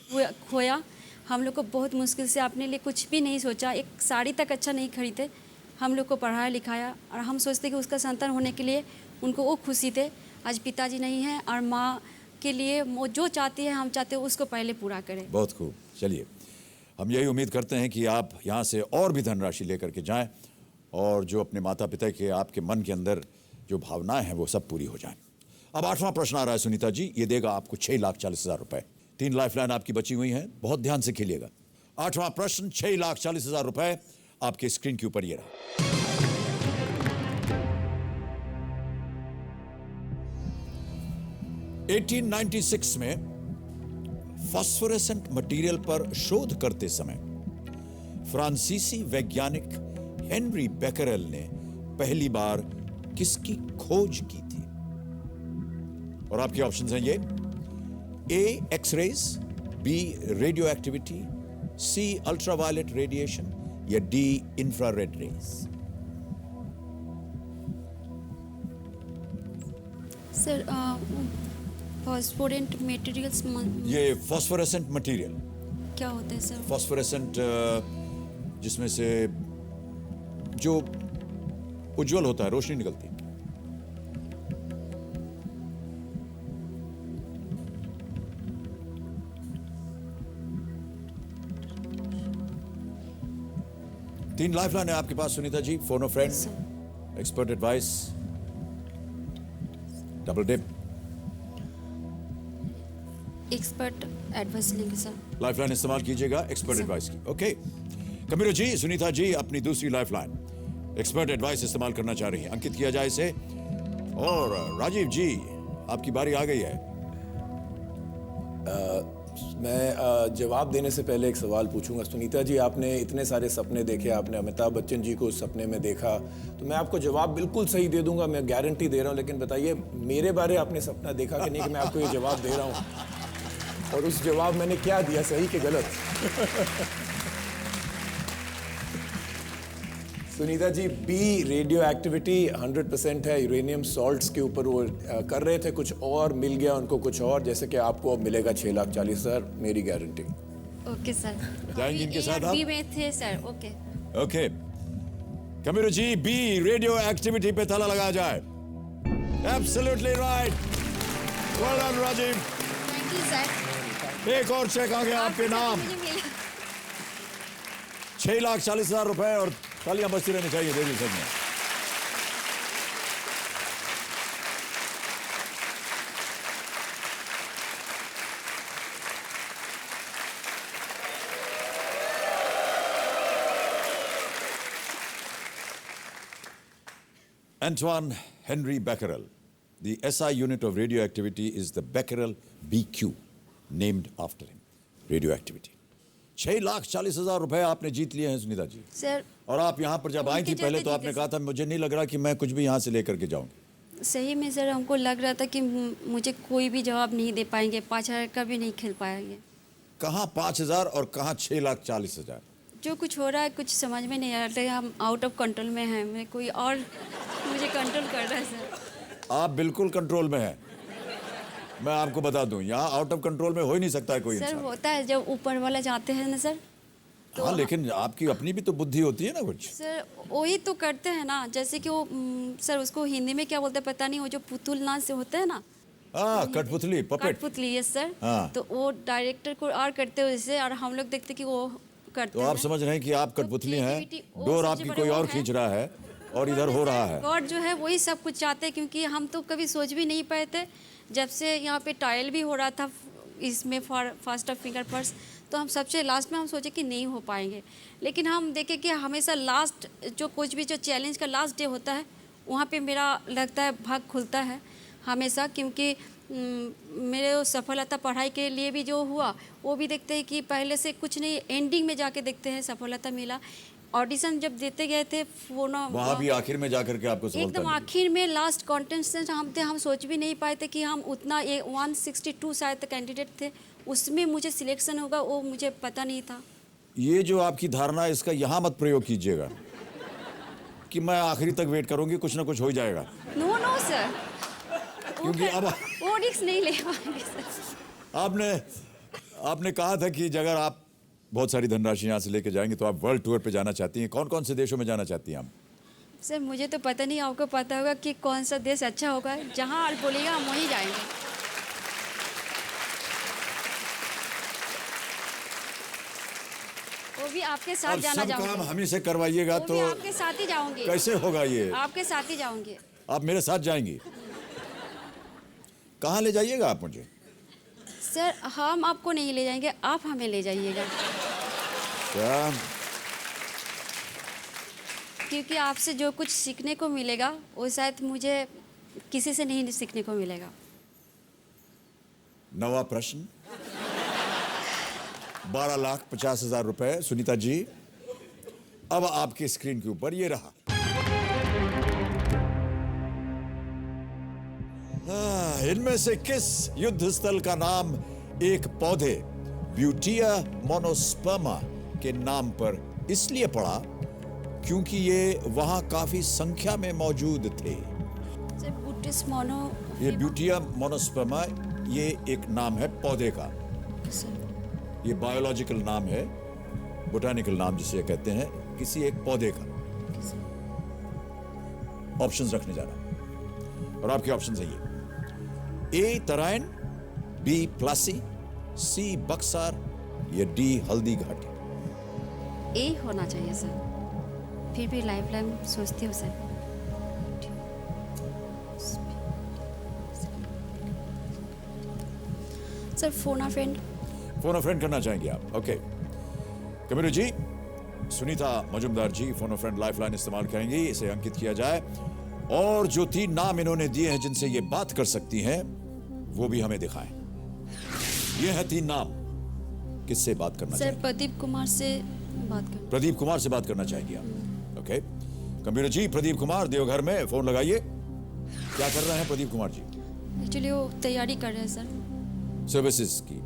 खोया। हम लोग को बहुत मुश्किल से अपने लिए कुछ भी नहीं सोचा, एक साड़ी तक अच्छा नहीं खरीदे, हम लोग को पढ़ाया लिखाया। और हम सोचते कि उसका संतान होने के लिए उनको वो खुशी थे। आज पिताजी नहीं हैं और माँ के लिए वो जो चाहती है हम चाहते हैं उसको पहले पूरा करें। बहुत खूब। चलिए, हम यही उम्मीद करते हैं कि आप यहाँ से और भी धनराशि लेकर के जाएं और जो अपने माता पिता के आपके मन के अंदर जो भावनाएं हैं वो सब पूरी हो जाएं। अब 8वां प्रश्न आ रहा है सुनीता जी, ये देगा आपको 6,40,000 रुपए। 3 लाइफलाइन आपकी बची हुई हैं, बहुत ध्यान से खेलिएगा। 8वां प्रश्न 6,40,000 रुपए आपके स्क्रीन के ऊपर ये रहा। (1896) में फास्फोरेसेंट मटेरियल पर शोध करते समय फ्रांसीसी वैज्ञानिक हेनरी बेकरेल ने पहली बार किसकी खोज की थी? और आपके ऑप्शंस हैं ये: A X rays, B radioactivity, C ultraviolet radiation या D infrared rays. Sir phosphorescent materials ये फॉस्फोरेसेंट मटेरियल क्या होता है सर? फॉस्फोरेसेंट जिसमें से जो उज्जवल होता है, रोशनी निकलती है। तीन लाइफलाइन है आपके पास Sunita ji. Phone a friend, expert advice, double dip. Expert advice लेंगे सर। लाइफलाइन इस्तेमाल कीजिएगा एक्सपर्ट एडवाइस की। ओके कबीर जी, सुनीता जी अपनी दूसरी लाइफलाइन एक्सपर्ट एडवाइस इस्तेमाल करना चाह रही हैं, अंकित किया जाए इसे। और राजीव जी आपकी बारी आ गई है। मैं जवाब देने से पहले एक सवाल पूछूंगा। सुनीता जी, आपने इतने सारे सपने देखे, आपने अमिताभ बच्चन जी को उस सपने में देखा, तो मैं आपको जवाब बिल्कुल सही दे दूंगा, मैं गारंटी दे रहा हूं। लेकिन बताइए मेरे बारे आपने सपना देखा कि नहीं कि मैं आपको ये जवाब दे रहा हूं, और उस जवाब मैंने क्या दिया, सही कि गलत? Sunita ji, B radio activity 100% है। यूरेनियम सॉल्ट्स के ऊपर वो कर रहे थे, कुछ और मिल गया उनको, कुछ और, जैसे कि आपको अब मिलेगा 6,40,000, मेरी गारंटी। Okay sir. जाएंगे इनके साथ आप? बी में थे sir. Okay okay Kabir ji, B radioactivity पे ताला लगाया जाए। Absolutely right, well done Rajeev. Thank you sir. एक और चेक आ गया आपके नाम, 6,40,000 रुपए। और तालियां बजती रहनी चाहिए देवी सर में। Antoine Henry Becquerel, the SI unit of radioactivity is the Becquerel BQ, named after him. Radioactivity. 6,40,000 रुपए आपने जीत लिए हैं सुनीता जी। सर और आप यहाँ पर जब आई थी पहले तो आपने कहा था मुझे नहीं लग रहा कि मैं कुछ भी यहाँ से लेकर के जाऊंगी। सही में सर हमको लग रहा था कि मुझे कोई भी जवाब नहीं दे पाएंगे, 5,000 का भी नहीं खेल पाएंगे। कहाँ 5,000 और कहाँ 6,40,000? जो कुछ हो रहा है कुछ समझ में नहीं आ रहा है, हम आउट ऑफ कंट्रोल में हैं। मैं कोई और मुझे मुझे कंट्रोल कर रहा है सर। आप बिल्कुल कंट्रोल में हैं। मैं आपको बता दूं, यहाँ आउट ऑफ कंट्रोल में हो ही नहीं सकता है कोई सर इंसान। होता है जब ऊपर वाला जाते हैं ना सर, हाँ, लेकिन आपकी अपनी भी तो बुद्धि होती है ना कुछ। सर वही तो करते हैं ना, जैसे कि वो सर उसको हिंदी में क्या बोलते हैं पता नहीं, वो जो पुतुल नाच से होते हैं ना, हाँ, कठपुतली, पपेट। कठपुतली, यस सर। हाँ। तो वो डायरेक्टर को और करते हुए से, और हम लोग देखते कि वो करते तो आप हैं। समझ रहे हैं कि आप कठपुतली हैं, creativity, वो डोर सबसे आपकी बड़े कोई वो और है। खींच रहा है और इधर हो रहा है। गॉड जो है वही सब कुछ चाहते हैं, क्योंकि हम तो कभी सोच भी नहीं पाए थे जब से यहाँ पे ट्रायल भी हो रहा था इसमें for fast of finger purse, तो हम सबसे लास्ट में हम सोचे कि नहीं हो पाएंगे, लेकिन हम देखे कि हमेशा लास्ट जो कुछ भी जो चैलेंज का लास्ट डे होता है वहाँ पे मेरा लगता है भाग खुलता है हमेशा, क्योंकि मेरे सफलता पढ़ाई के लिए भी जो हुआ वो भी देखते हैं कि पहले से कुछ नहीं, एंडिंग में जाके देखते हैं सफलता मिला। ऑडिशन जब देते गए थे वहाँ भी आखिर में जाकर के आपको सफलता एकदम मिली। आखिर में लास्ट कॉन्टेस्टेंट हम थे, हम सोच भी नहीं पाए थे कि हम उतना 162 शायद कैंडिडेट थे, उसमें मुझे सिलेक्शन होगा वो मुझे पता नहीं था। ये जो आपकी धारणा है इसका यहाँ मत प्रयोग कीजिएगा कि मैं आखिरी तक वेट करूंगी, कुछ ना कुछ हो ही जाएगा। नो नो सर, क्योंकि अब वो रिस्क नहीं ले पाएंगे सर। आपने कहा था कि अगर आप बहुत सारी धनराशि यहाँ से लेके जाएंगे तो आप वर्ल्ड टूर पे जाना चाहती हैं। कौन कौन से देशों में जाना चाहती हैं आप? सर मुझे तो पता नहीं, आपको पता होगा कि कौन सा देश अच्छा होगा, जहाँ आप बोलिएगा हम वहीं जाएंगे। वो भी आपके साथ अब जाना सब काम चाहूंगी। हम ही से करवाइएगा वो तो भी आपके साथ ही जाऊंगी। कैसे होगा ये? आपके साथ ही जाऊंगी। आप मेरे साथ जाएंगी? कहाँ ले जाइएगा आप मुझे? सर हम आपको नहीं ले जाएंगे, आप हमें ले जाइएगा, क्या? क्योंकि आपसे जो कुछ सीखने को मिलेगा वो शायद मुझे किसी से नहीं सीखने को मिलेगा। नवा प्रश्न। 12,50,000 रुपए सुनीता जी, अब आपके स्क्रीन के ऊपर ये रहा। इनमें से किस युद्ध स्थल का नाम एक पौधे ब्यूटिया मोनोस्पर्मा के नाम पर इसलिए पड़ा क्योंकि ये वहां काफी संख्या में मौजूद थे? सर बुटिस मोनो, ये ब्यूटिया मोनोस्पर्मा ये एक नाम है पौधे का, ये बायोलॉजिकल नाम है, बोटानिकल नाम जिसे कहते हैं किसी एक पौधे का। ऑप्शंस रखने जाना और आपके ऑप्शंस हैं ये: ए तराइन, बी प्लासी, सी बक्सार या डी हल्दी घाटी। ए होना चाहिए सर, फिर भी लाइफ लाइन सोचती हूँ sir. Sir phone a friend. Phone a friend करना चाहेंगे आप? Okay Kabir ji, Sunita Majumdar ji phone a friend lifeline इस्तेमाल करेंगी, इसे अंकित किया जाए और जो 3 नाम इन्होंने दिए हैं जिनसे ये बात कर सकती हैं वो भी हमें दिखाएं। ये है 3 नाम, किससे बात करना सर चाहेंगे? प्रदीप कुमार से बात कर। प्रदीप कुमार से बात करना चाहेंगे आप? ओके कंप्यूटर जी, प्रदीप कुमार देवघर में फोन लगाइए। क्या कर रहे हैं प्रदीप कुमार जी? एक्चुअली वो तैयारी कर रहे हैं सर। सर्विसेज की।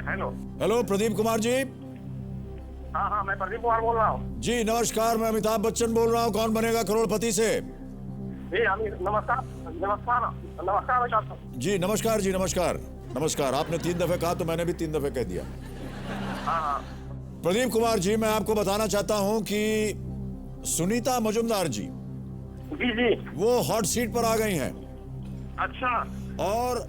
Hello hello Pradeep Kumar ji. हाँ हाँ, मैं प्रदीप कुमार बोल रहा हूँ। जी नमस्कार, मैं अमिताभ बच्चन बोल रहा हूँ कौन बनेगा करोड़पति से। जी नमस्कार नमस्कार नमस्कार अमिताभ साहब। जी नमस्कार जी, नमस्कार नमस्कार। आपने 3 दफे कहा तो मैंने भी 3 दफे कह दिया। हाँ प्रदीप कुमार जी, मैं आपको बताना चाहता हूँ कि सुनीता मजुमदार जी जी जी वो हॉट सीट पर आ गई हैं अच्छा, और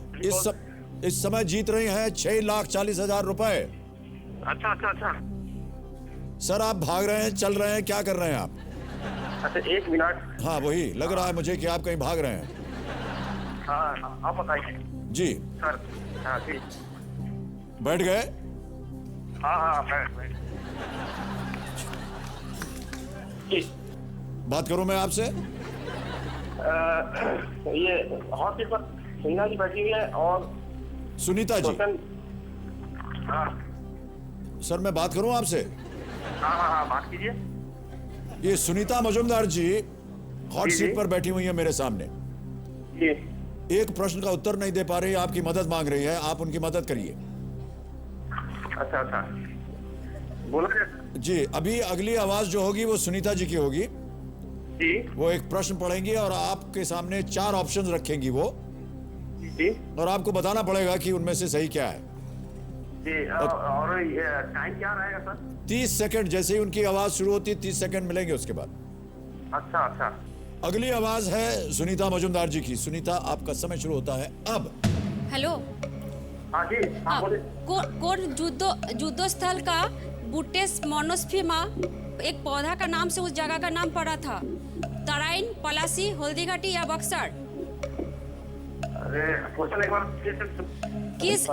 इस समय जीत रही हैं 6,40,000 रुपए। अच्छा अच्छा अच्छा सर आप भाग रहे हैं, चल रहे हैं, क्या कर रहे हैं आप? अच्छा 1 मिनट। हाँ वही लग रहा है मुझे कि आप कहीं भाग रहे हैं। हाँ आप बताइए जी सर। हाँ जी, बैठ गए? हाँ हाँ बैठ जी। बात करूं मैं आपसे? ये हॉस्पिटल पर सुनीता जी बैठी हुई है और सुनीता जी, हाँ सर मैं बात करूं आपसे? हाँ हाँ हाँ बात कीजिए। ये सुनीता मजुमदार जी हॉट जी, सीट जी। पर बैठी हुई है मेरे सामने। जी एक प्रश्न का उत्तर नहीं दे पा रही, आपकी मदद मांग रही है, आप उनकी मदद करिए। अच्छा अच्छा बोलो जी, अभी अगली आवाज जो होगी वो सुनीता जी की होगी जी। वो एक प्रश्न पढ़ेंगी और आपके सामने 4 ऑप्शन रखेंगी वो जी और आपको बताना पड़ेगा कि उनमें से सही क्या है। जी। और ये टाइम क्या रहेगा सर? 30 सेकंड, जैसे ही उनकी आवाज शुरू होती है 30 सेकंड मिलेंगे उसके बाद। अच्छा अच्छा। अगली आवाज है सुनीता मजुमदार जी की। सुनीता, आपका समय शुरू होता है अब। हेलो। हाँ जी। हाँ बोलिए। कौन जुद्धो स्थल का बुटेस मोनोस्फिमा एक पौधा का नाम से उस जगह का नाम पड़ा था? तराइन, पलासी, हल्दीघाटी या बक्सर? अरे क्वेश्चन एक बार किस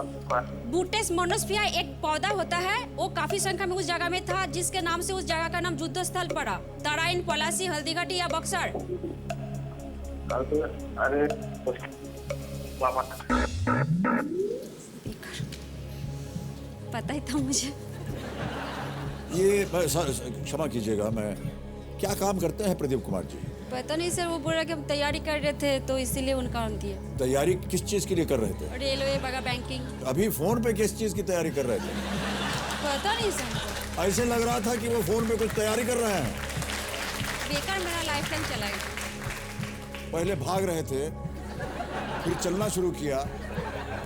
बुटेस मोनोस्फिया एक पौधा होता है, वो काफी संख्या में उस जगह में था जिसके नाम से उस जगह का नाम युद्ध स्थल पड़ा? तराइन, पलासी, हल्दीघाटी या बक्सर? अरे पता ही था मुझे। ये क्षमा कीजिएगा, मैं क्या काम करते हैं प्रदीप कुमार जी? पता नहीं सर, वो बोल रहा कि हम तैयारी कर रहे थे तो इसीलिए उनका नाम दिया। तैयारी किस चीज के लिए कर रहे थे? रेलवे बगा बैंकिंग। अभी फोन पे किस चीज की तैयारी कर रहे थे? पता नहीं सर, ऐसे लग रहा था कि वो फोन पे कुछ तैयारी कर रहे हैं। बेकार मेरा लाइफ टाइम चला गया। पहले भाग रहे थे, फिर चलना शुरू किया,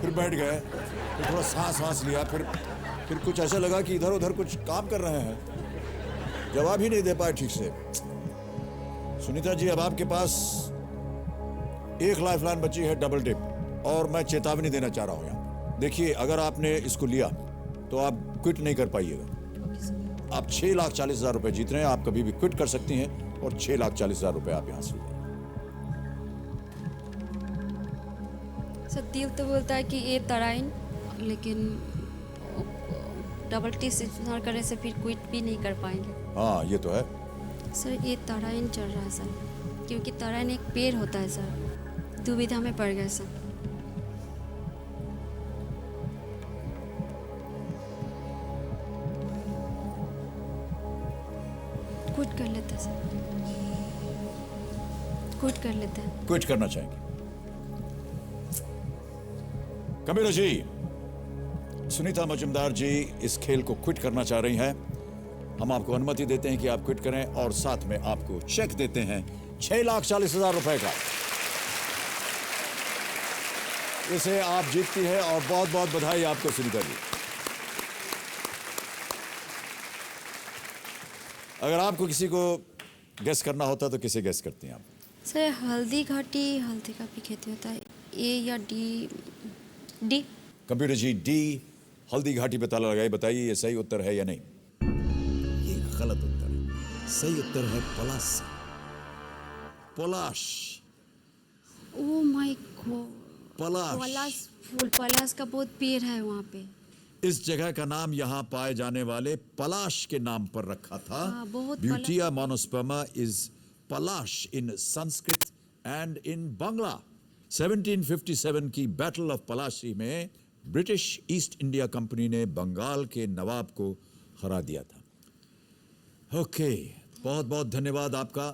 फिर बैठ गए, फिर थोड़ा सांस लिया, फिर कुछ ऐसा लगा कि इधर उधर कुछ काम कर रहे हैं, जवाब ही नहीं दे पाए ठीक से। सुनीता जी, अब आपके पास एक लाइफलाइन बची है, डबल डिप, और मैं चेतावनी देना चाह रहा हूं यहाँ। देखिए, अगर आपने इसको लिया तो आप क्विट नहीं कर पाइएगा। आप 6,40,000 रुपए जीत रहे हैं, आप कभी भी क्विट कर सकती हैं और 6,40,000 रुपए आप यहाँ से ले। सर दिल तो बोलता है कि ये तराइन, लेकिन डबल टी से इस्तेमाल करने से फिर क्विट भी नहीं कर पाएंगे। हाँ, ये तो है सर। ये तराइन चल रहा है सर, क्योंकि तराइन एक पेड़ होता है सर। दुविधा में पड़ गए सर। क्विट कर लेते हैं सर, क्विट कर लेते हैं। क्विट करना चाहेंगे? कबीर जी, सुनीता मजुमदार जी इस खेल को क्विट करना चाह रही हैं। हम आपको अनुमति देते हैं कि आप क्विट करें और साथ में आपको चेक देते हैं 6,40,000 रुपए का। इसे आप जीतती है और बहुत बहुत बधाई आपको सुनीता जी। अगर आपको किसी को गेस करना होता तो किसे गेस करती हैं आप? सर हल्दी का भी खेती होता है। ए या D? Computer ji, D Haldi Ghati पे ताला लगाइए, बताइए ये सही उत्तर है या नहीं? ये गलत उत्तर है। सही उत्तर है पलास। ओह माय गॉड, पलाश का बहुत पेड़ है वहाँ पे। इस जगह का नाम यहाँ पाए जाने वाले पलाश के नाम पर रखा था। Butea monosperma is Palash in Sanskrit and in Bangla. 1757 की बैटल ऑफ पलाशी में ब्रिटिश ईस्ट इंडिया कंपनी ने बंगाल के नवाब को हरा दिया था। ओके, बहुत बहुत धन्यवाद आपका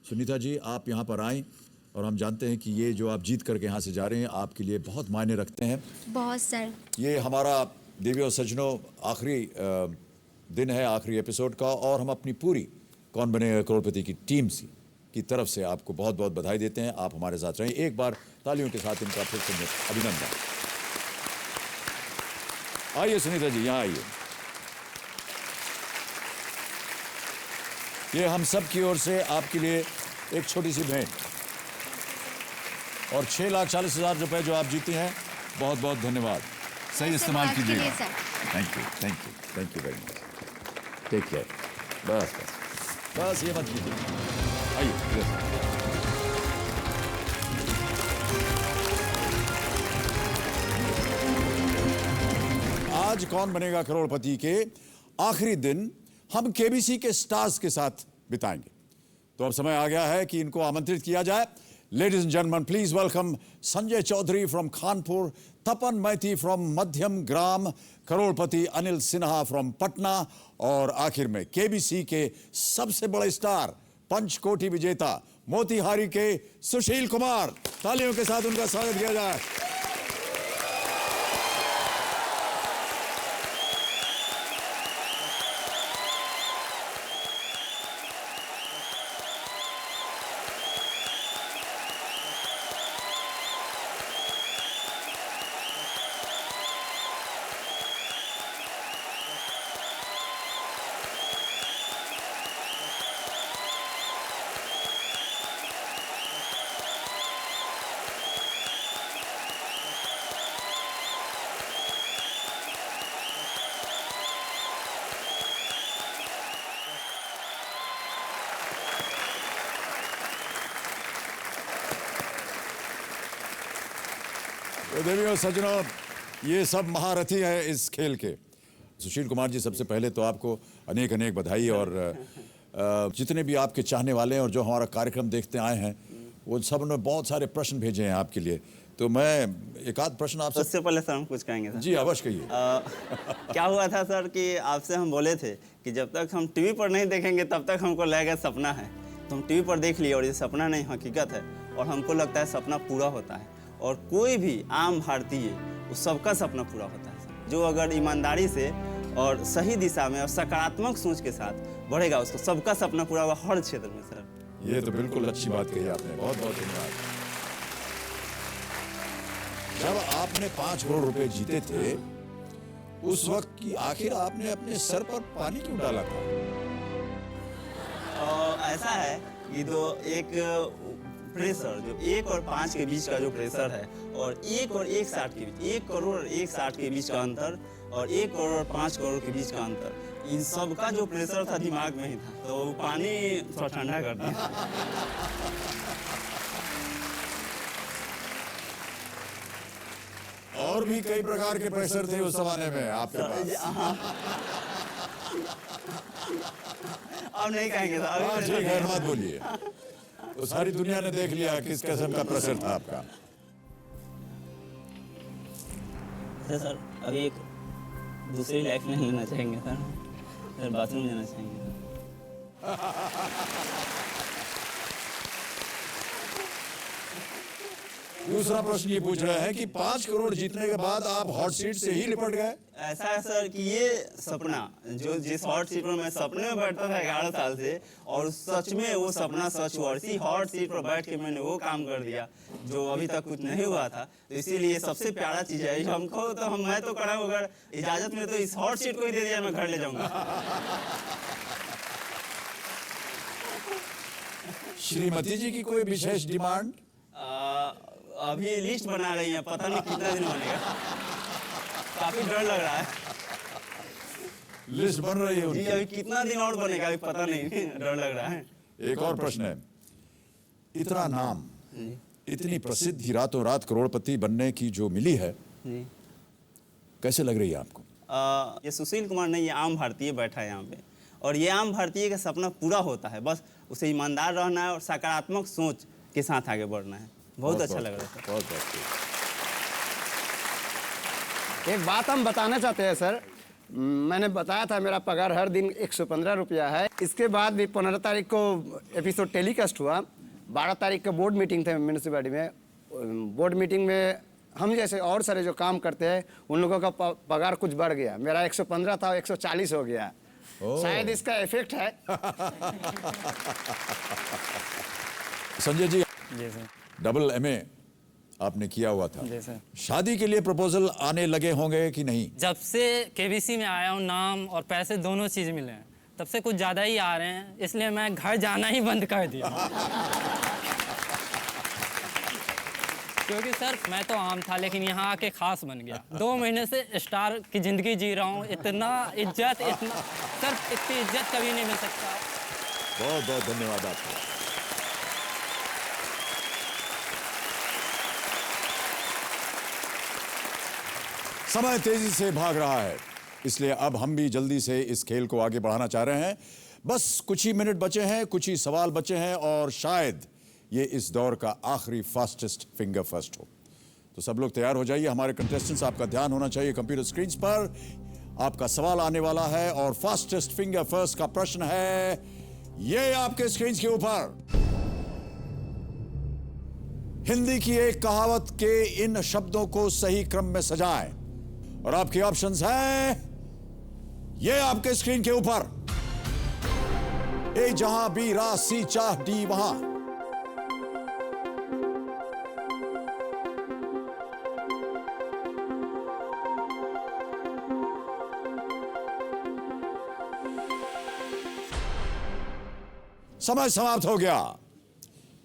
सुनीता जी, आप यहाँ पर आए और हम जानते हैं कि ये जो आप जीत करके यहाँ से जा रहे हैं आपके लिए बहुत मायने रखते हैं। बहुत सर। ये हमारा देवी और सज्जनों आखिरी दिन है, आखिरी एपिसोड का, और हम अपनी पूरी कौन बनेगा करोड़पति की टीम की तरफ से आपको बहुत बहुत बधाई देते हैं। आप हमारे साथ रहें। एक बार तालियों के साथ इनका फिर से अभिनंदन। आइए सुनीता जी, यहाँ आइए। ये हम सब की ओर से आपके लिए एक छोटी सी भेंट और 6,40,000 रुपए जो आप जीती हैं, बहुत बहुत धन्यवाद। सही इस्तेमाल कीजिएगा। Thank you very much. Take care. बस ये मत कीजिए। आइए। आज कौन बनेगा करोड़पति के आखिरी दिन हम केबीसी के स्टार्स के साथ बिताएंगे। तो अब समय आ गया है कि इनको आमंत्रित किया जाए। Ladies and gentlemen, please welcome Sanjay Chaudhary from Kanpur, Tapan Maiti from Madhyam Gram, Crorepati Anil Sinha from Patna, और आखिर में केबीसी के सबसे बड़े स्टार, पंचकोटी विजेता, मोतिहारी के सुशील कुमार। तालियों के साथ उनका स्वागत किया जाए। तो देवियों सज्जनों, ये सब महारथी है इस खेल के। सुशील कुमार जी, सबसे पहले तो आपको अनेक अनेक बधाई। और जितने भी आपके चाहने वाले हैं और जो हमारा कार्यक्रम देखते आए हैं, वो सब ने बहुत सारे प्रश्न भेजे हैं आपके लिए। तो मैं एक आध प्रश्न आपसे, सबसे पहले सर हम कुछ कहेंगे सर। जी अवश्य कहिए। क्या हुआ था सर कि आपसे हम बोले थे कि जब तक हम टीवी पर नहीं देखेंगे तब तक हमको लगेगा सपना है। तो हम टीवी पर देख लिए और ये सपना नहीं हकीकत है, और हमको लगता है सपना पूरा होता है। और कोई भी आम भारतीय, उस सबका सपना पूरा होता है जो अगर ईमानदारी से और सही दिशा में और सकारात्मक सोच के साथ बढ़ेगा, उसको सबका सपना पूरा होगा हर क्षेत्र में सर। ये तो बिल्कुल अच्छी बात कही आपने, बहुत बहुत धन्यवाद। जब आपने 5 करोड़ रुपए जीते थे, उस वक्त की आखिर आपने अपने सर पर पानी क्यों डाला था? ऐसा है कि एक प्रेशर जो 1 और 5 के बीच का जो प्रेशर है, और 1 और 1.60 के बीच, 1 करोड़ और 1.60 के बीच का अंतर, और 1 करोड़ और 5 करोड़ के बीच का अंतर, इन सब का जो प्रेशर था दिमाग में ही था, तो पानी थोड़ा ठंडा कर दिया। और भी कई प्रकार के प्रेशर थे उस जमाने में आपके पास। अब नहीं कहेंगे सर। हाँ ठीक है, मत बोलिए। तो सारी दुनिया ने देख लिया किस किस्म का प्रेशर था आपका। सर अभी एक दूसरी लाइफ में लेना चाहेंगे सर, बाथरूम जाना चाहेंगे। दूसरा प्रश्न ये पूछ रहा है कि 5 करोड़ जीतने के बाद आप हॉट सीट से ही लिपट गए। ऐसा है सर कि ये सपना जो जिस हॉट सीट पर मैं सपने में बैठता था 11 साल से, और सच में वो सपना सच हुआ। इसी हॉट सीट पर बैठ के मैंने वो काम कर दिया जो अभी तक कुछ नहीं हुआ था। तो इसीलिए सबसे प्यारा चीज है हमको। तो मैं तो करा, अगर इजाजत में तो इस हॉट सीट को ही दे दिया, मैं घर ले जाऊंगा। श्रीमती जी की कोई विशेष डिमांड? अभी लिस्ट बना रही है, पता नहीं कितना दिन बनेगा, काफी डर लग रहा है। लिस्ट बन रही है जी, अभी कितना दिन और बनेगा अभी पता नहीं, डर लग रहा है। एक और प्रश्न है, इतना नाम, इतनी प्रसिद्धि रातों रात करोड़पति बनने की जो मिली है, कैसे लग रही है आपको? ये सुशील कुमार नहीं, ये आम भारतीय बैठा है यहाँ पे, और ये आम भारतीय का सपना पूरा होता है। बस उसे ईमानदार रहना है और सकारात्मक सोच के साथ आगे बढ़ना है। बहुत अच्छा लग रहा है। बहुत बहुत। एक बात हम बताना चाहते हैं सर, मैंने बताया था मेरा पगार हर दिन 115 रुपया है। इसके बाद भी 15 तारीख को एपिसोड टेलीकास्ट हुआ, 12 तारीख का बोर्ड मीटिंग था म्यूनिसिपैलिटी में। बोर्ड मीटिंग में हम जैसे और सारे जो काम करते हैं उन लोगों का पगार कुछ बढ़ गया। मेरा 115 था, 140 हो गया। शायद इसका इफेक्ट है। Sanjay ji, sir. Double MA आपने किया हुआ था। जी सर। शादी के लिए प्रपोजल आने लगे होंगे कि नहीं? जब से KBC में आया हूँ, नाम और पैसे दोनों चीज़ मिले हैं, तब से कुछ ज़्यादा ही आ रहे हैं, इसलिए मैं घर जाना ही बंद कर दिया। क्योंकि सर मैं तो आम था, लेकिन यहाँ आके खास बन गया। 2 महीने से स्टार की ज़िंदगी जी रहा हूँ। इतना इज्जत, इतना सर, इतनी इज्जत कभी नहीं मिल सकता। बहुत बहुत धन्यवाद आपको। समय तेजी से भाग रहा है, इसलिए अब हम भी जल्दी से इस खेल को आगे बढ़ाना चाह रहे हैं। बस कुछ ही मिनट बचे हैं, कुछ ही सवाल बचे हैं, और शायद ये इस दौर का आखिरी फास्टेस्ट फिंगर फर्स्ट हो। तो सब लोग तैयार हो जाइए। हमारे कंटेस्टेंट्स, आपका ध्यान होना चाहिए कंप्यूटर स्क्रीन पर। आपका सवाल आने वाला है, और फास्टेस्ट फिंगर फर्स्ट का प्रश्न है ये आपके स्क्रीन के ऊपर। हिंदी की एक कहावत के इन शब्दों को सही क्रम में सजाएं, और आपके ऑप्शंस हैं ये आपके स्क्रीन के ऊपर। ए जहां बी रा सी चाह डी वहां। समय समाप्त हो गया।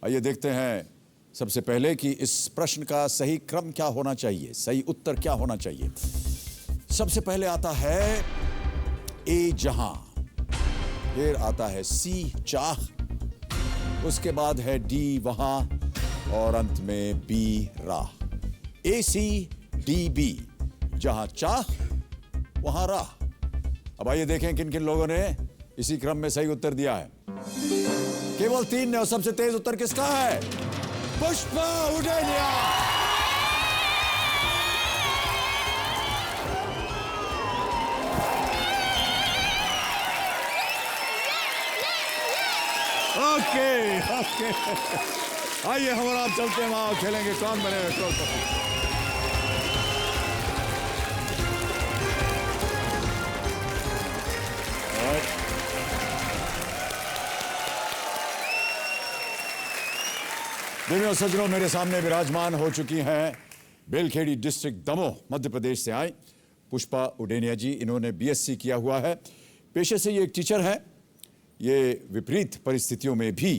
आइए देखते हैं सबसे पहले कि इस प्रश्न का सही क्रम क्या होना चाहिए, सही उत्तर क्या होना चाहिए। सबसे पहले आता है ए जहां, फिर आता है सी चाह, उसके बाद है डी वहां, और अंत में बी राह। ACDB, जहां चाह वहां राह। अब आइए देखें किन किन लोगों ने इसी क्रम में सही उत्तर दिया है। केवल 3 ने, और सबसे तेज उत्तर किसका है? पुष्पा उडेनिया। ओके ओके, आइए हम और आप चलते हैं वहां, खेलेंगे कौन बनेगा करोड़पति। देवियों सज्जनों, मेरे सामने विराजमान हो चुकी हैं बेलखेड़ी डिस्ट्रिक्ट दमोह मध्य प्रदेश से आई पुष्पा उडेनिया जी। इन्होंने BSc किया हुआ है, पेशे से ये एक टीचर है। ये विपरीत परिस्थितियों में भी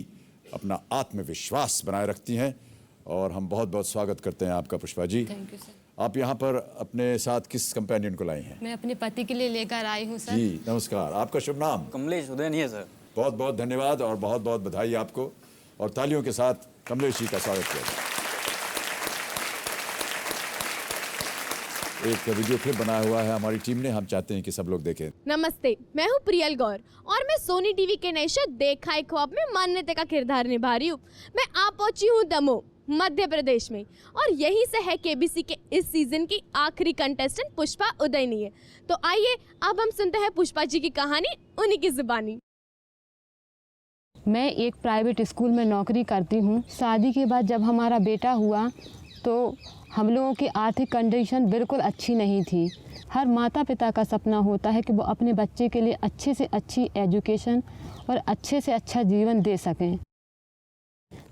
अपना आत्मविश्वास बनाए रखती हैं और हम बहुत बहुत स्वागत करते हैं आपका Pushpa ji. Thank you sir. आप यहाँ पर अपने साथ किस कंपेनियन को लाई हैं? मैं अपने पति के लिए लेकर आई हूँ सर। जी नमस्कार, आपका शुभ नाम? कमलेश उदयनिया सर। बहुत बहुत धन्यवाद और बहुत बहुत बधाई आपको, और तालियों के साथ कमलेश जी का स्वागत किया जाए। एक वीडियो क्लिप बनाया हुआ है हमारी टीम ने, हम चाहते हैं कि सब लोग देखें। नमस्ते, मैं हूँ प्रियल गौर और मैं सोनी टीवी के नए शो देखा है ख्वाब में मान्यता का किरदार निभा रही हूँ। मैं आ पहुंची हूँ दमोह मध्य प्रदेश में, और यहीं से है KBC के इस सीजन की आखिरी कंटेस्टेंट पुष्पा उदयनिया। तो आइए अब हम सुनते हैं पुष्पा जी की कहानी उन्हीं की जुबानी। मैं एक प्राइवेट स्कूल में नौकरी करती हूँ। शादी के बाद जब हमारा बेटा हुआ तो हम लोगों की आर्थिक कंडीशन बिल्कुल अच्छी नहीं थी। हर माता पिता का सपना होता है कि वो अपने बच्चे के लिए अच्छे से अच्छी एजुकेशन और अच्छे से अच्छा जीवन दे सकें।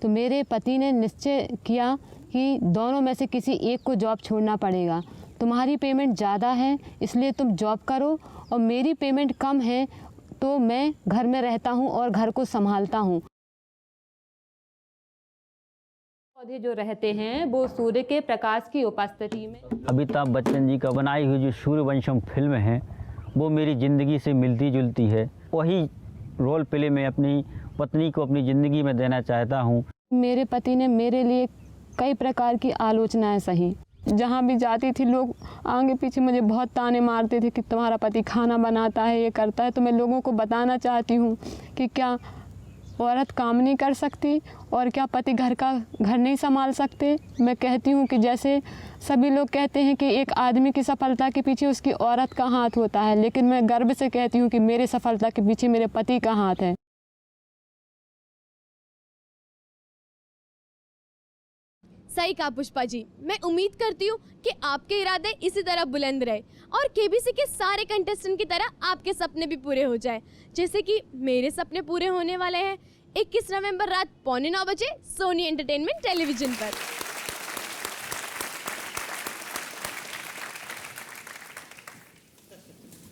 तो मेरे पति ने निश्चय किया कि दोनों में से किसी एक को जॉब छोड़ना पड़ेगा। तुम्हारी पेमेंट ज़्यादा है इसलिए तुम जॉब करो, और मेरी पेमेंट कम है तो मैं घर में रहता हूँ और घर को संभालता हूँ। पौधे जो रहते हैं वो सूर्य के प्रकाश की उपस्थिति में। अमिताभ बच्चन जी का बनाई हुई जो सूर्यवंशम फिल्म है वो मेरी ज़िंदगी से मिलती जुलती है। वही रोल प्ले मैं अपनी पत्नी को अपनी ज़िंदगी में देना चाहता हूँ। मेरे पति ने मेरे लिए कई प्रकार की आलोचनाएं सही। जहाँ भी जाती थी लोग आगे पीछे मुझे बहुत ताने मारते थे कि तुम्हारा पति खाना बनाता है, ये करता है। तो मैं लोगों को बताना चाहती हूँ कि क्या औरत काम नहीं कर सकती, और क्या पति घर नहीं संभाल सकते। मैं कहती हूँ कि जैसे सभी लोग कहते हैं कि एक आदमी की सफलता के पीछे उसकी औरत का हाथ होता है, लेकिन मैं गर्व से कहती हूँ कि मेरे सफलता के पीछे मेरे पति का हाथ है। सही कहा पुष्पा जी। मैं उम्मीद करती हूँ कि आपके इरादे इसी तरह बुलंद रहे और KBC के सारे कंटेस्टेंट की तरह आपके सपने भी पूरे हो जाए, जैसे कि मेरे सपने पूरे होने वाले हैं 21 नवंबर रात 8:45 बजे सोनी एंटरटेनमेंट टेलीविजन पर।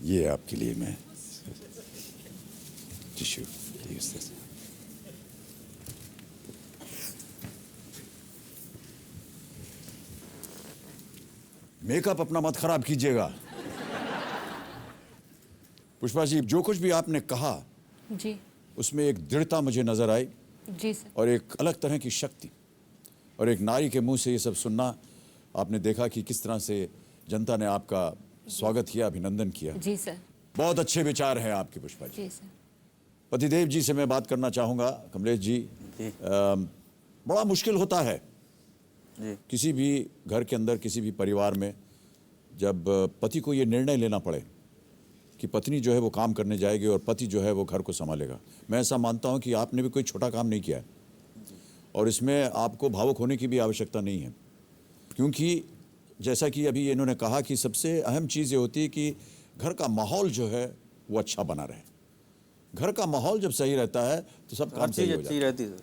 ये आपके लिए मैं टिश्यू मेकअप अपना मत खराब कीजिएगा। पुष्पा जी, जो कुछ भी आपने कहा जी, उसमें एक दृढ़ता मुझे नजर आई जी सर, और एक अलग तरह की शक्ति, और एक नारी के मुंह से ये सब सुनना। आपने देखा कि किस तरह से जनता ने आपका स्वागत किया, अभिनंदन किया। जी सर। बहुत अच्छे विचार हैं आपके पुष्पा जी। जी सर। पतिदेव जी से मैं बात करना चाहूँगा। कमलेश जी, बड़ा मुश्किल होता है किसी भी घर के अंदर, किसी भी परिवार में, जब पति को ये निर्णय लेना पड़े कि पत्नी जो है वो काम करने जाएगी और पति जो है वो घर को संभालेगा। मैं ऐसा मानता हूँ कि आपने भी कोई छोटा काम नहीं किया है, और इसमें आपको भावुक होने की भी आवश्यकता नहीं है, क्योंकि जैसा कि अभी इन्होंने कहा कि सबसे अहम चीज़ ये होती है कि घर का माहौल जो है वो अच्छा बना रहे। घर का माहौल जब सही रहता है तो सब काम सही हो जाता है। रहती है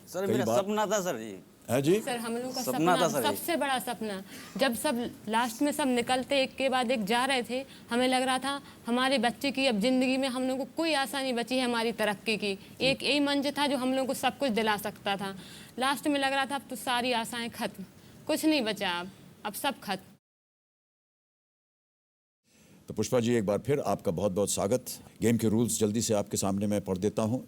सर। मेरा सपना था सर जी। है जी सर, हम लोग का सपना था सर, सबसे बड़ा सपना। जब सब लास्ट में सब निकलते एक के बाद एक जा रहे थे, हमें लग रहा था हमारे बच्चे की अब जिंदगी में हम लोग को कोई आशा नहीं बची है हमारी तरक्की की। एक यही मंच था जो हम लोग को सब कुछ दिला सकता था। लास्ट में लग रहा था अब तो सारी आशाएं खत्म, कुछ नहीं बचा, अब सब खत्म। तो पुष्पा जी, एक बार फिर आपका बहुत बहुत स्वागत। गेम के रूल्स जल्दी से आपके सामने मैं पढ़ देता हूँ।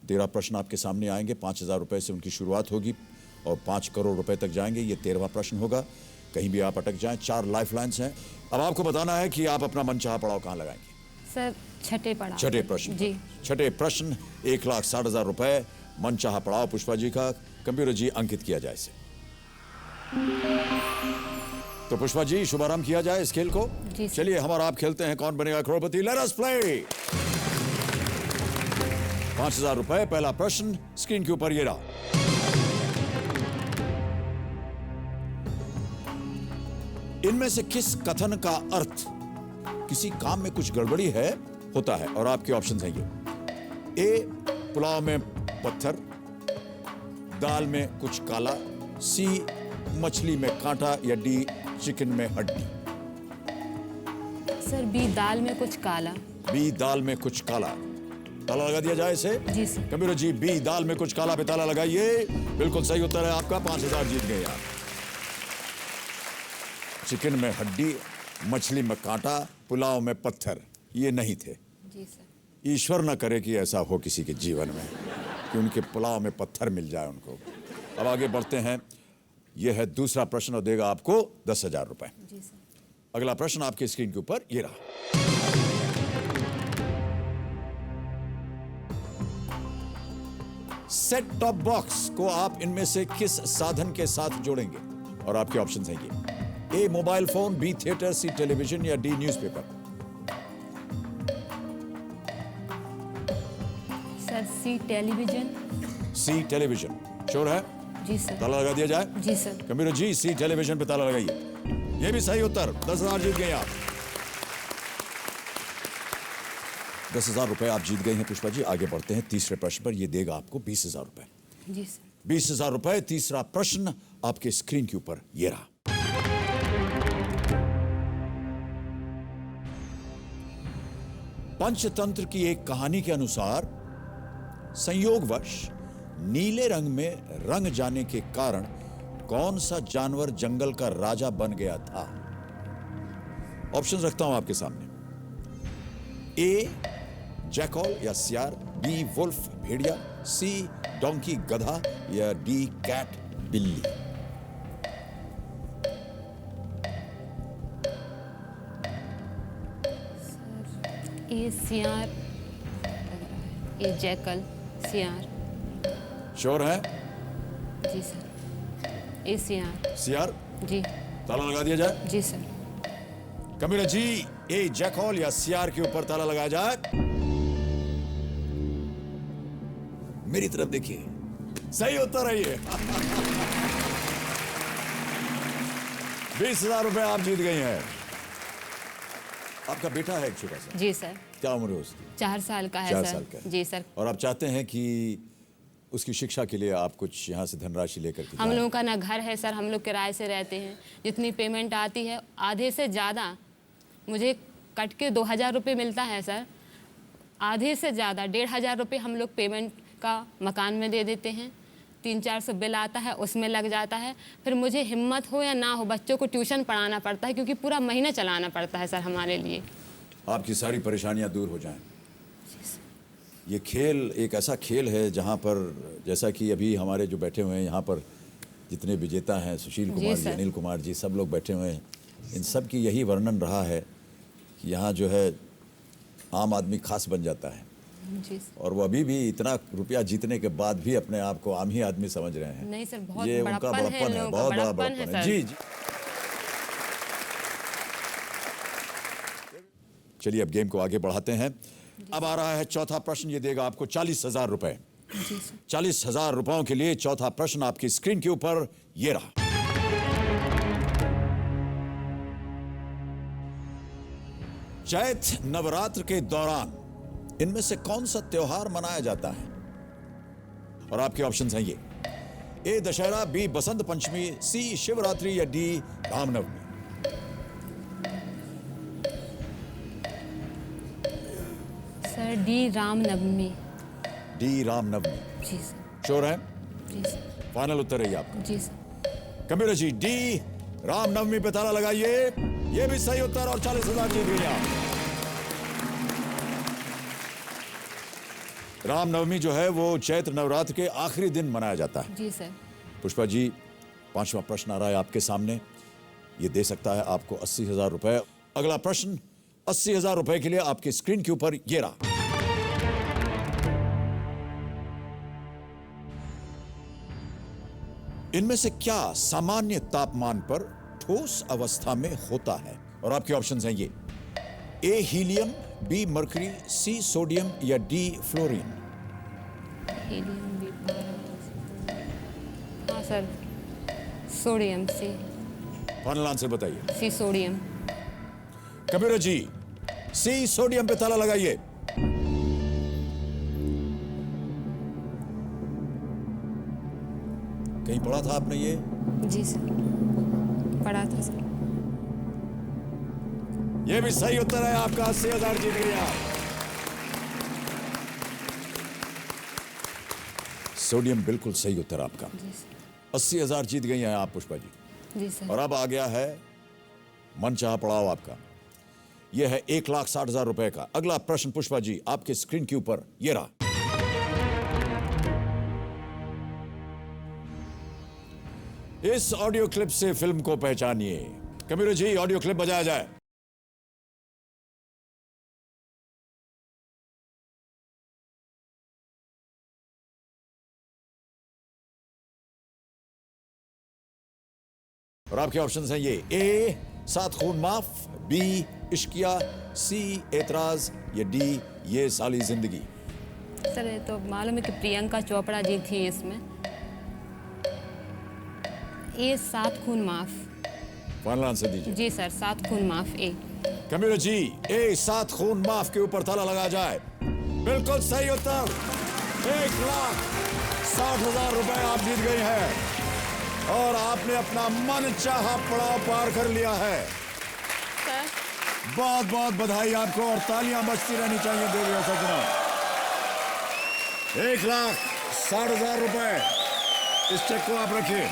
13 प्रश्न आपके सामने आएंगे। 5,000 रुपये से उनकी शुरुआत होगी और 5 करोड़ रुपए तक जाएंगे। ये 13वां प्रश्न होगा। कहीं भी आप अटक जाएं। 4 लाइफ लाइन्स हैं। अब आपको बताना है कि आप अपना मनचाहा पड़ाव कहाँ लगाएंगे। सर छठे पड़ाव। छठे प्रश्न जी। छठे प्रश्न 1,60,000 रुपए मनचाहा पड़ाव पुष्पा जी का। कंप्यूटर जी अंकित किया जाए इसे। तो पुष्पा जी शुभारंभ किया जाए इस खेल को। चलिए हम और आप खेलते हैं कौन Banega Crorepati. Let us play. 5,000 रुपए। पहला प्रश्न स्क्रीन के ऊपर ये रहा। इनमें से किस कथन का अर्थ किसी काम में कुछ गड़बड़ी है होता है? और आपके ऑप्शन हैं ये। ए पुलाव में पत्थर, दाल में कुछ काला, सी मछली में कांटा, या डी चिकन में हड्डी। सर बी दाल में कुछ काला। बी दाल में कुछ काला। ताला लगा दिया जाए इसे। जी सर। कंप्यूटर जी बी दाल में कुछ काला पे ताला लगाइए। बिल्कुल सही उत्तर है आपका। 5,000 जीत गए आप। चिकन में हड्डी, मछली में कांटा, पुलाव में पत्थर, ये नहीं थे। जी सर। ईश्वर न करे कि ऐसा हो किसी के जीवन में कि उनके पुलाव में पत्थर मिल जाए उनको। अब आगे बढ़ते हैं। यह है दूसरा प्रश्न और देगा आपको 10,000 रुपए। जी सर। अगला प्रश्न आपके स्क्रीन के ऊपर ये रहा। सेट टॉप बॉक्स को आप इनमें से किस साधन के साथ जोड़ेंगे? और आपके ऑप्शंस हैं ये। ए मोबाइल फोन, बी थिएटर, सी टेलीविजन, या डी न्यूज़पेपर। सर सी टेलीविजन। सी टेलीविजन। श्योर है? जी सर। ताला लगा दिया जाए। जी सर। कंप्यूटर जी सी टेलीविजन पे ताला लगाइए। ये भी सही उत्तर। 10,000 जीत गए आप। 10,000 रुपए आप जीत गए हैं पुष्पा जी। आगे बढ़ते हैं तीसरे प्रश्न पर। यह देगा आपको 20,000 रुपए। जी सर। 20,000 रुपए। तीसरा प्रश्न आपके स्क्रीन के ऊपर यह रहा। पंचतंत्र की एक कहानी के अनुसार संयोगवश नीले रंग में रंग जाने के कारण कौन सा जानवर जंगल का राजा बन गया था? ऑप्शन रखता हूं आपके सामने। ए जैकॉल या सियार, बी वुल्फ भेड़िया, सी डोंकी गधा, या डी कैट बिल्ली। ए सियार, ए जैकल, सियार। श्योर है? जी सर। ए सियार। सियार। जी। ताला लगा दिया जाए। जी सर। कंप्यूटर जी ए जैकॉल या सियार के ऊपर ताला लगाया जाए। मेरी तरफ देखिए। सही उत्तर है ये। 20,000 रुपए आप जीत गई हैं। आपका बेटा है एक छोटा सा। जी सर। क्या उम्र है उसकी? 4 साल का है 4 सर। साल का है। जी सर। और आप चाहते हैं कि उसकी शिक्षा के लिए आप कुछ यहाँ से धनराशि लेकर के हम जाएं। लोगों का ना घर है सर, हम लोग किराए से रहते हैं। जितनी पेमेंट आती है आधे से ज़्यादा मुझे कट के 2,000 रुपये मिलता है सर। आधे से ज़्यादा 1,500 रुपये हम लोग पेमेंट का मकान में दे देते हैं। 300-400 बिल आता है उसमें लग जाता है। फिर मुझे हिम्मत हो या ना हो बच्चों को ट्यूशन पढ़ाना पड़ता है क्योंकि पूरा महीना चलाना पड़ता है सर हमारे लिए। आपकी सारी परेशानियां दूर हो जाएं। ये खेल एक ऐसा खेल है जहाँ पर जैसा कि अभी हमारे जो बैठे हुए हैं यहाँ पर जितने विजेता हैं, सुशील कुमार जी, अनिल कुमार जी, सब लोग बैठे हुए हैं। इन सब की यही वर्णन रहा है कि यहाँ जो है आम आदमी खास बन जाता है। जी। और वो अभी भी इतना रुपया जीतने के बाद भी अपने आप को आम ही आदमी समझ रहे हैं। नहीं सर, बहुत ये उनका बड़प्पन है, बहुत बड़ा बड़प्पन है। जी जी। चलिए अब गेम को आगे बढ़ाते हैं। अब आ रहा है चौथा प्रश्न। ये देगा आपको 40,000 रुपए। 40,000 रुपयों के लिए चौथा प्रश्न आपकी स्क्रीन के ऊपर ये रहा। चैत नवरात्र के दौरान इनमें से कौन सा त्योहार मनाया जाता है? और आपके ऑप्शंस हैं ये। A Dussehra, B Basant Panchami, C Shivratri, या D Ramnavami. Sir D Ramnavami. D Ramnavami. जी सर। श्योर है? जी सर। फाइनल उत्तर है ये आपका? जी sir. Computer ji D Ramnavami पे ताला लगाइए। ये भी सही उत्तर और 40,000 जीत गए आप। रामनवमी जो है वो चैत्र नवरात्र के आखिरी दिन मनाया जाता है। जी सर। पुष्पा जी, 5वां प्रश्न आ रहा है आपके सामने। ये दे सकता है आपको 80,000 रुपए। अगला प्रश्न 80,000 रुपए के लिए आपकी स्क्रीन के ऊपर ये रहा। इनमें से क्या सामान्य तापमान पर ठोस अवस्था में होता है? और आपके ऑप्शंस हैं ये: A helium, B mercury, C sodium या डी फ्लोरीन। हीलियम भी, हाँ sir, sodium. C final answer बताइए। C sodium. Kabir ji, C sodium पे ताला लगाइए। कहीं पढ़ा था आपने ये? जी सर, पढ़ा था सर। ये भी सही उत्तर है आपका। 80,000 जीत गया। सोडियम बिल्कुल सही उत्तर आपका। 80,000 जीत गई हैं आप पुष्पा जी। जी सर। और अब आ गया है मनचाहा पड़ाव आपका। यह है 1,60,000 रुपए का। अगला प्रश्न पुष्पा जी आपके स्क्रीन के ऊपर ये रहा। इस ऑडियो क्लिप से फिल्म को पहचानिए। कबीर जी, ऑडियो क्लिप बजाया जाए। और आपके ऑप्शंस हैं ये: ए सात खून माफ, बी इश्किया, सी एतराज या डी ये साली जिंदगी। सर ये तो मालूम है कि प्रियंका चोपड़ा जी थी इसमें। ए सात खून माफ। फाइनल आंसर दीजिए। जी सर, सात खून माफ ए। कबीर जी, ए सात खून माफ के ऊपर ताला लगाया जाए। बिल्कुल सही उत्तर। 1,60,000 रुपए आप जीत गई हैं और आपने अपना मन चाहा पड़ाव पार कर लिया है। बहुत बहुत बधाई आपको और तालियां बजती रहनी चाहिए देवी और सज्जनों। 1,60,000 रुपए, इस चेक को आप रखिए।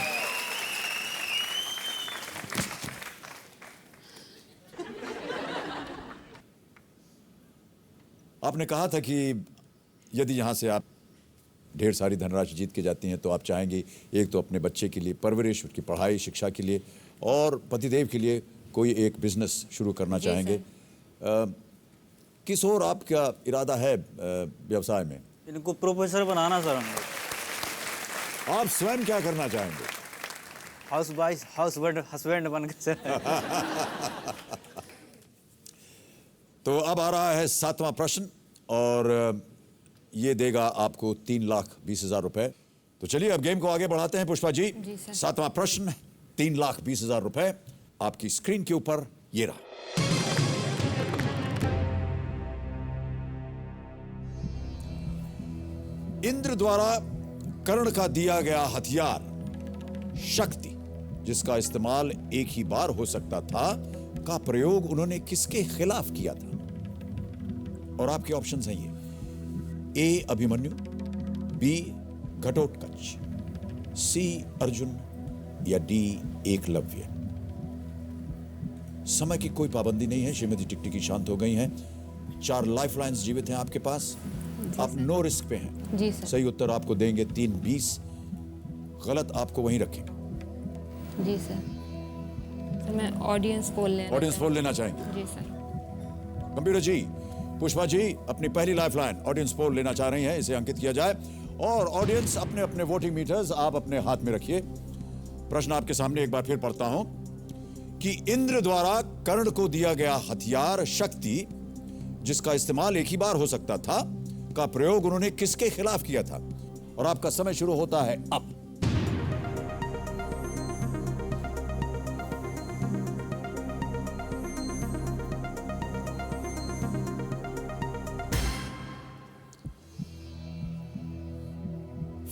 आपने कहा था कि यदि यहां से आप ढेर सारी धनराशि जीत के जाती हैं तो आप चाहेंगे एक तो अपने बच्चे के लिए परवरिश, उसकी पढ़ाई शिक्षा के लिए, और पतिदेव के लिए कोई एक बिजनेस शुरू करना चाहेंगे। किस और आपका इरादा है व्यवसाय में? इनको प्रोफेसर बनाना सर हमको। आप स्वयं क्या करना चाहेंगे? हस्बैंड बनकर सर। तो अब आ रहा है 7वां प्रश्न और ये देगा आपको 3,20,000 रुपए। तो चलिए अब गेम को आगे बढ़ाते हैं पुष्पा जी। 7वां प्रश्न 3,20,000 रुपए आपकी स्क्रीन के ऊपर ये रहा। इंद्र द्वारा कर्ण का दिया गया हथियार शक्ति, जिसका इस्तेमाल एक ही बार हो सकता था, का प्रयोग उन्होंने किसके खिलाफ किया था? और आपके ऑप्शंस हैं ये: ए अभिमन्यु, बी घटोत्कच, सी अर्जुन या डी एकलव्य। समय की कोई पाबंदी नहीं है। श्रीमती टिकटिकी शांत हो गई हैं। 4 लाइफलाइंस जीवित हैं आपके पास। आप नो रिस्क पे हैं। जी सर। सही उत्तर आपको देंगे 3,20, गलत आपको वहीं रखेंगे। जी सर। तो मैं ऑडियंस पोल लेना चाहेंगे। जी सर। गंभीर जी, पुष्पा जी अपनी पहली लाइफलाइन ऑडियंस पोल लेना चाह रही हैं, इसे अंकित किया जाए। और ऑडियंस अपने अपने वोटिंग मीटर्स आप अपने हाथ में रखिए। प्रश्न आपके सामने एक बार फिर पढ़ता हूं कि इंद्र द्वारा कर्ण को दिया गया हथियार शक्ति, जिसका इस्तेमाल एक ही बार हो सकता था, का प्रयोग उन्होंने किसके खिलाफ किया था? और आपका समय शुरू होता है अब।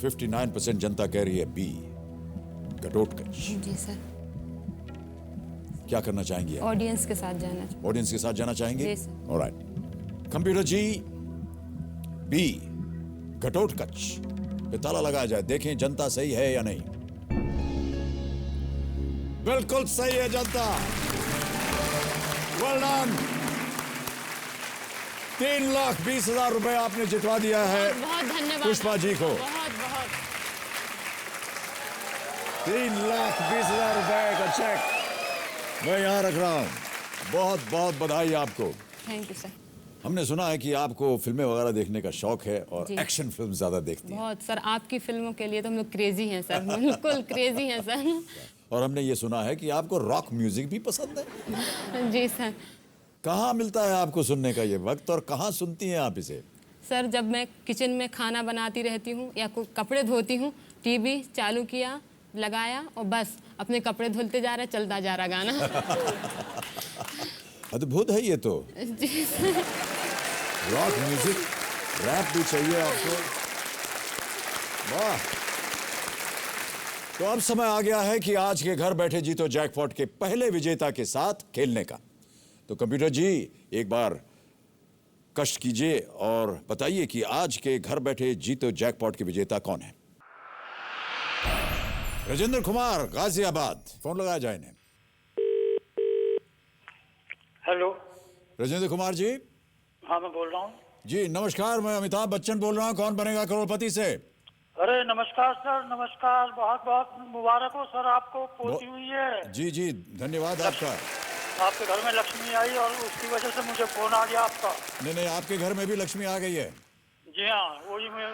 %59 जनता कह रही है बी घटोत्कच। जी सर। क्या करना चाहेंगे आप? ऑडियंस के साथ जाना। ऑडियंस के साथ जाना चाहेंगे? जी sir. Alright. Computer ji, B Ghatotkacha पे ताला लगाया जाए। देखें जनता सही है या नहीं। बिल्कुल सही है जनता। Well done. 3,20,000 रुपए आपने जितवा दिया है बहुत धन्यवाद पुष्पा जी को। बहुत बहुत 3,20,000 रुपए का चेक मैं यहाँ रख रहा हूँ। बहुत बहुत बधाई आपको। Thank you sir. हमने सुना है कि आपको फिल्में वगैरह देखने का शौक है और जी। एक्शन फिल्म ज्यादा देखती हैं। बहुत सर, आपकी फिल्मों के लिए तो हम लोग क्रेजी हैं सर, बिल्कुल क्रेजी हैं सर। और हमने ये सुना है कि आपको रॉक म्यूजिक भी पसंद है। जी सर। कहाँ मिलता है आपको सुनने का ये वक्त और कहाँ सुनती हैं आप इसे? सर जब मैं किचन में खाना बनाती रहती हूँ या कोई कपड़े धोती हूँ, टीवी चालू किया, लगाया और बस अपने कपड़े धुलते जा रहे, चलता जा रहा गाना। अद्भुत है ये तो। जी सर। रॉक म्यूजिक, रैप भी चाहिए आपको। वाह। तो अब समय आ गया है कि आज के घर बैठे जीतो जैकपॉट के पहले विजेता के साथ खेलने का। तो कंप्यूटर जी एक बार कष्ट कीजिए और बताइए कि आज के घर बैठे जीतो जैकपॉट के विजेता कौन है? राजेंद्र कुमार, गाजियाबाद। फोन लगाया जाए इन्हें। हेलो राजेंद्र कुमार जी। हाँ मैं बोल रहा हूँ। जी नमस्कार, मैं अमिताभ बच्चन बोल रहा हूँ। कौन बनेगा करोड़पति से? अरे नमस्कार सर, नमस्कार। बहुत बहुत मुबारक हो सर, आपको पोती हुई है। जी जी धन्यवाद आपका। आपके घर में लक्ष्मी आई और उसकी वजह से मुझे फोन आ गया आपका। नहीं नहीं, आपके घर में भी लक्ष्मी आ गई है। जी हाँ, वही मैं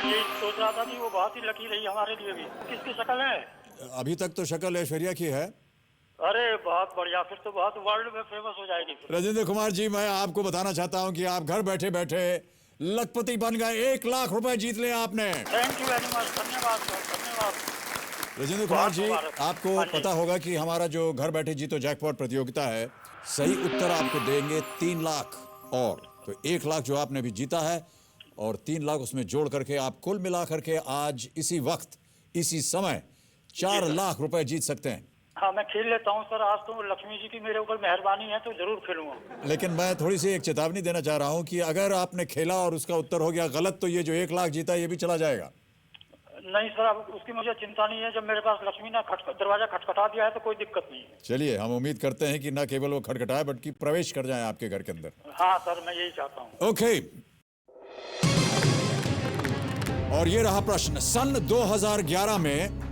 यही सोच रहा था कि वो बहुत ही लकी रही हमारे लिए भी। किसकी शक्ल है? अभी तक तो शक्ल ऐश्वर्या की है। अरे बहुत बढ़िया, फिर तो बहुत वर्ल्ड में फेमस हो जाएगी फिर। राजेंद्र कुमार जी, मैं आपको बताना चाहता हूं कि आप घर बैठे बैठे लखपति बन गए। 1 लाख रुपए जीत लिया आपने। थैंक यू वेरी मच, धन्यवाद सर, धन्यवाद। राजेंद्र कुमार जी, आपको पता होगा कि हमारा जो घर बैठे जीतो जैकपॉट प्रतियोगिता है, सही उत्तर आपको देंगे 3 लाख और तो 1 लाख जो आपने भी जीता है और 3 लाख उसमें जोड़ करके आप कुल मिला करके आज इसी वक्त इसी समय 4 लाख रुपए जीत सकते हैं। हाँ मैं खेल लेता हूँ सर, आज तो लक्ष्मी जी की मेरे ऊपर मेहरबानी है तो जरूर खेलूंगा। लेकिन मैं थोड़ी सी एक चेतावनी देना चाह रहा हूँ कि अगर आपने खेला और उसका उत्तर हो गया गलत तो ये जो 1 लाख जीता ये भी चला जाएगा। नहीं सर, अब उसकी मुझे चिंता नहीं है। जब मेरे पास लक्ष्मी ने दरवाजा खटखटा दिया है तो कोई दिक्कत नहीं है। चलिए, हम उम्मीद करते हैं कि न केवल वो खटखटाए बल्कि प्रवेश कर जाए आपके घर के अंदर। हाँ सर, मैं यही चाहता हूँ। ओके। और ये रहा प्रश्न। सन 2011 में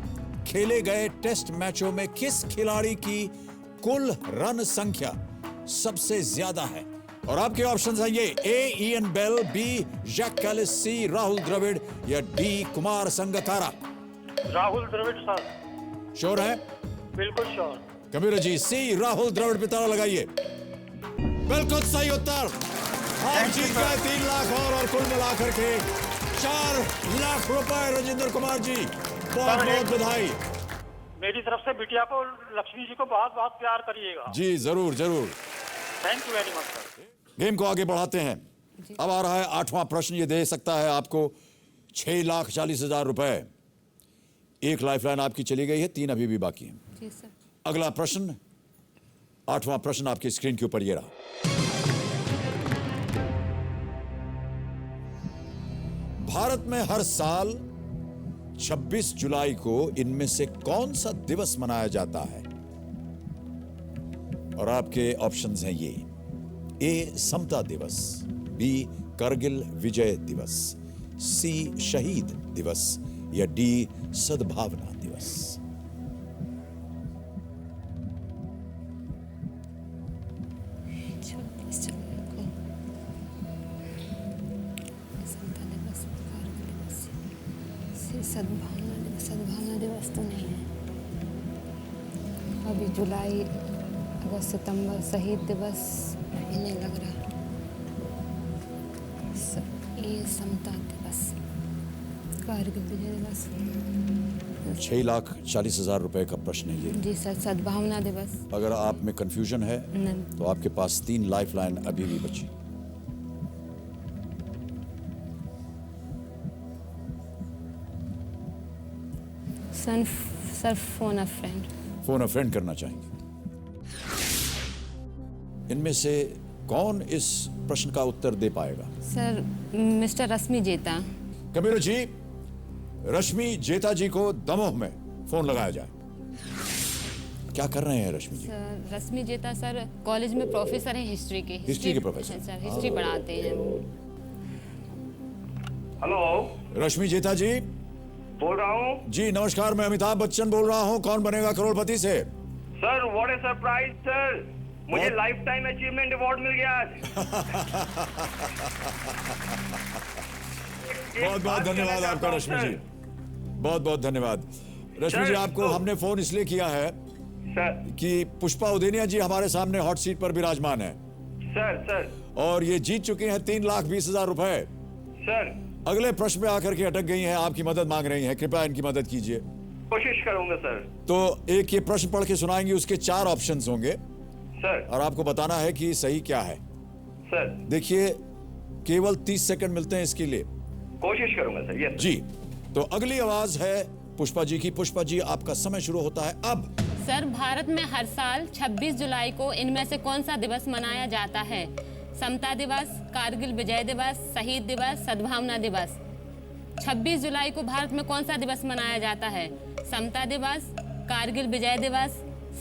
खेले गए टेस्ट मैचों में किस खिलाड़ी की कुल रन संख्या सबसे ज्यादा है? और आपके ऑप्शंस हैं ये: A Ian Bell, B Jack Kallis, C Rahul Dravid या D Kumar Sangakkara. Rahul Dravid sir. Sure है? बिल्कुल श्योर। कबीर जी, सी राहुल द्रविड़ पे ताला लगाइए। बिल्कुल सही उत्तर। आप जीत गए 3 लाख और कुल मिलाकर के 4 लाख रुपए। राजेंद्र कुमार जी, बहुत बहुत बधाई। मेरी तरफ से बिटिया को, लक्ष्मी जी को बहुत बहुत प्यार करिएगा। जी जरूर जरूर। Thank you very much sir. Game को आगे बढ़ाते हैं। अब आ रहा है 8वां प्रश्न। ये दे सकता है आपको 6,40,000 रुपए। 1 लाइफलाइन आपकी चली गई है, 3 अभी भी बाकी हैं। जी सर। अगला प्रश्न, 8वां प्रश्न आपकी स्क्रीन के ऊपर ये रहा। भारत में हर साल 26 जुलाई को इनमें से कौन सा दिवस मनाया जाता है? और आपके ऑप्शंस हैं ये: ए समता दिवस, बी करगिल विजय दिवस, सी शहीद दिवस या डी सद्भावना दिवस। सद्भावना दिवस तो नहीं है। अभी जुलाई, अगस्त, सितंबर, शहीद दिवस भी नहीं लग रहा। ये समता दिवस, कारगिल विजय दिवस। 6,40,000 रुपए का प्रश्न है ये। जी सर, सद्भावना दिवस। अगर आप में कंफ्यूजन है नहीं। तो आपके पास 3 लाइफलाइन अभी भी बची। Sir phone a friend. Phone a friend करना चाहेंगे। इनमें से कौन इस प्रश्न का उत्तर दे पाएगा? सर मिस्टर रश्मि जेता। कबीर जी, रश्मि जेता जी को दमोह में फोन लगाया जाए। क्या कर रहे हैं रश्मि जी? सर रश्मि जेता सर कॉलेज में प्रोफेसर हैं हिस्ट्री के। हिस्ट्री के प्रोफेसर? सर हिस्ट्री पढ़ाते हैं। हेलो रश्मि जेता जी बोल रहा हूँ। जी नमस्कार, मैं अमिताभ बच्चन बोल रहा हूँ। कौन बनेगा करोड़पति से? Sir what A surprise sir, मुझे लाइफ टाइम अचीवमेंट अवार्ड मिल गया आज। बहुत बहुत धन्यवाद आपका रश्मि जी, बहुत बहुत धन्यवाद रश्मि जी। आपको हमने फोन इसलिए किया है सर कि पुष्पा उदेनिया जी हमारे सामने हॉट सीट पर विराजमान है सर और ये जीत चुके हैं 3,20,000 रुपए। सर अगले प्रश्न में आकर के अटक गई हैं, आपकी मदद मांग रही हैं, कृपया इनकी मदद कीजिए। कोशिश करूंगा सर। तो एक ये प्रश्न पढ़ के सुनाएंगे, उसके 4 ऑप्शंस होंगे सर और आपको बताना है कि सही क्या है। सर देखिए केवल 30 सेकंड मिलते हैं इसके लिए। कोशिश करूंगा सर। यस जी, तो अगली आवाज है पुष्पा जी की। पुष्पा जी आपका समय शुरू होता है अब। सर, भारत में हर साल 26 जुलाई को इनमें से कौन सा दिवस मनाया जाता है? समता दिवस, कारगिल विजय दिवस, शहीद दिवस, सद्भावना दिवस। 26 जुलाई को भारत में कौन सा दिवस मनाया जाता है? समता दिवस, कारगिल विजय दिवस,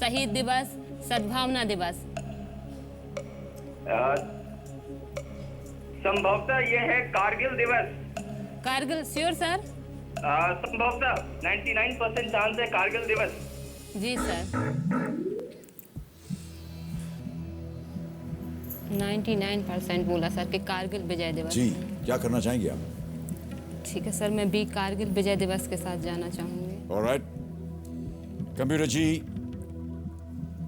शहीद दिवस, सद्भावना दिवस। संभवतः ये है कारगिल दिवस। Kargil sure sir? संभवतः 99% चांस है कारगिल दिवस। जी सर, 99% बोला सर कि कारगिल विजय दिवस। जी, क्या करना चाहेंगे आप? ठीक है सर, मैं बी कारगिल विजय दिवस के साथ जाना चाहूंगी। Alright, computer ji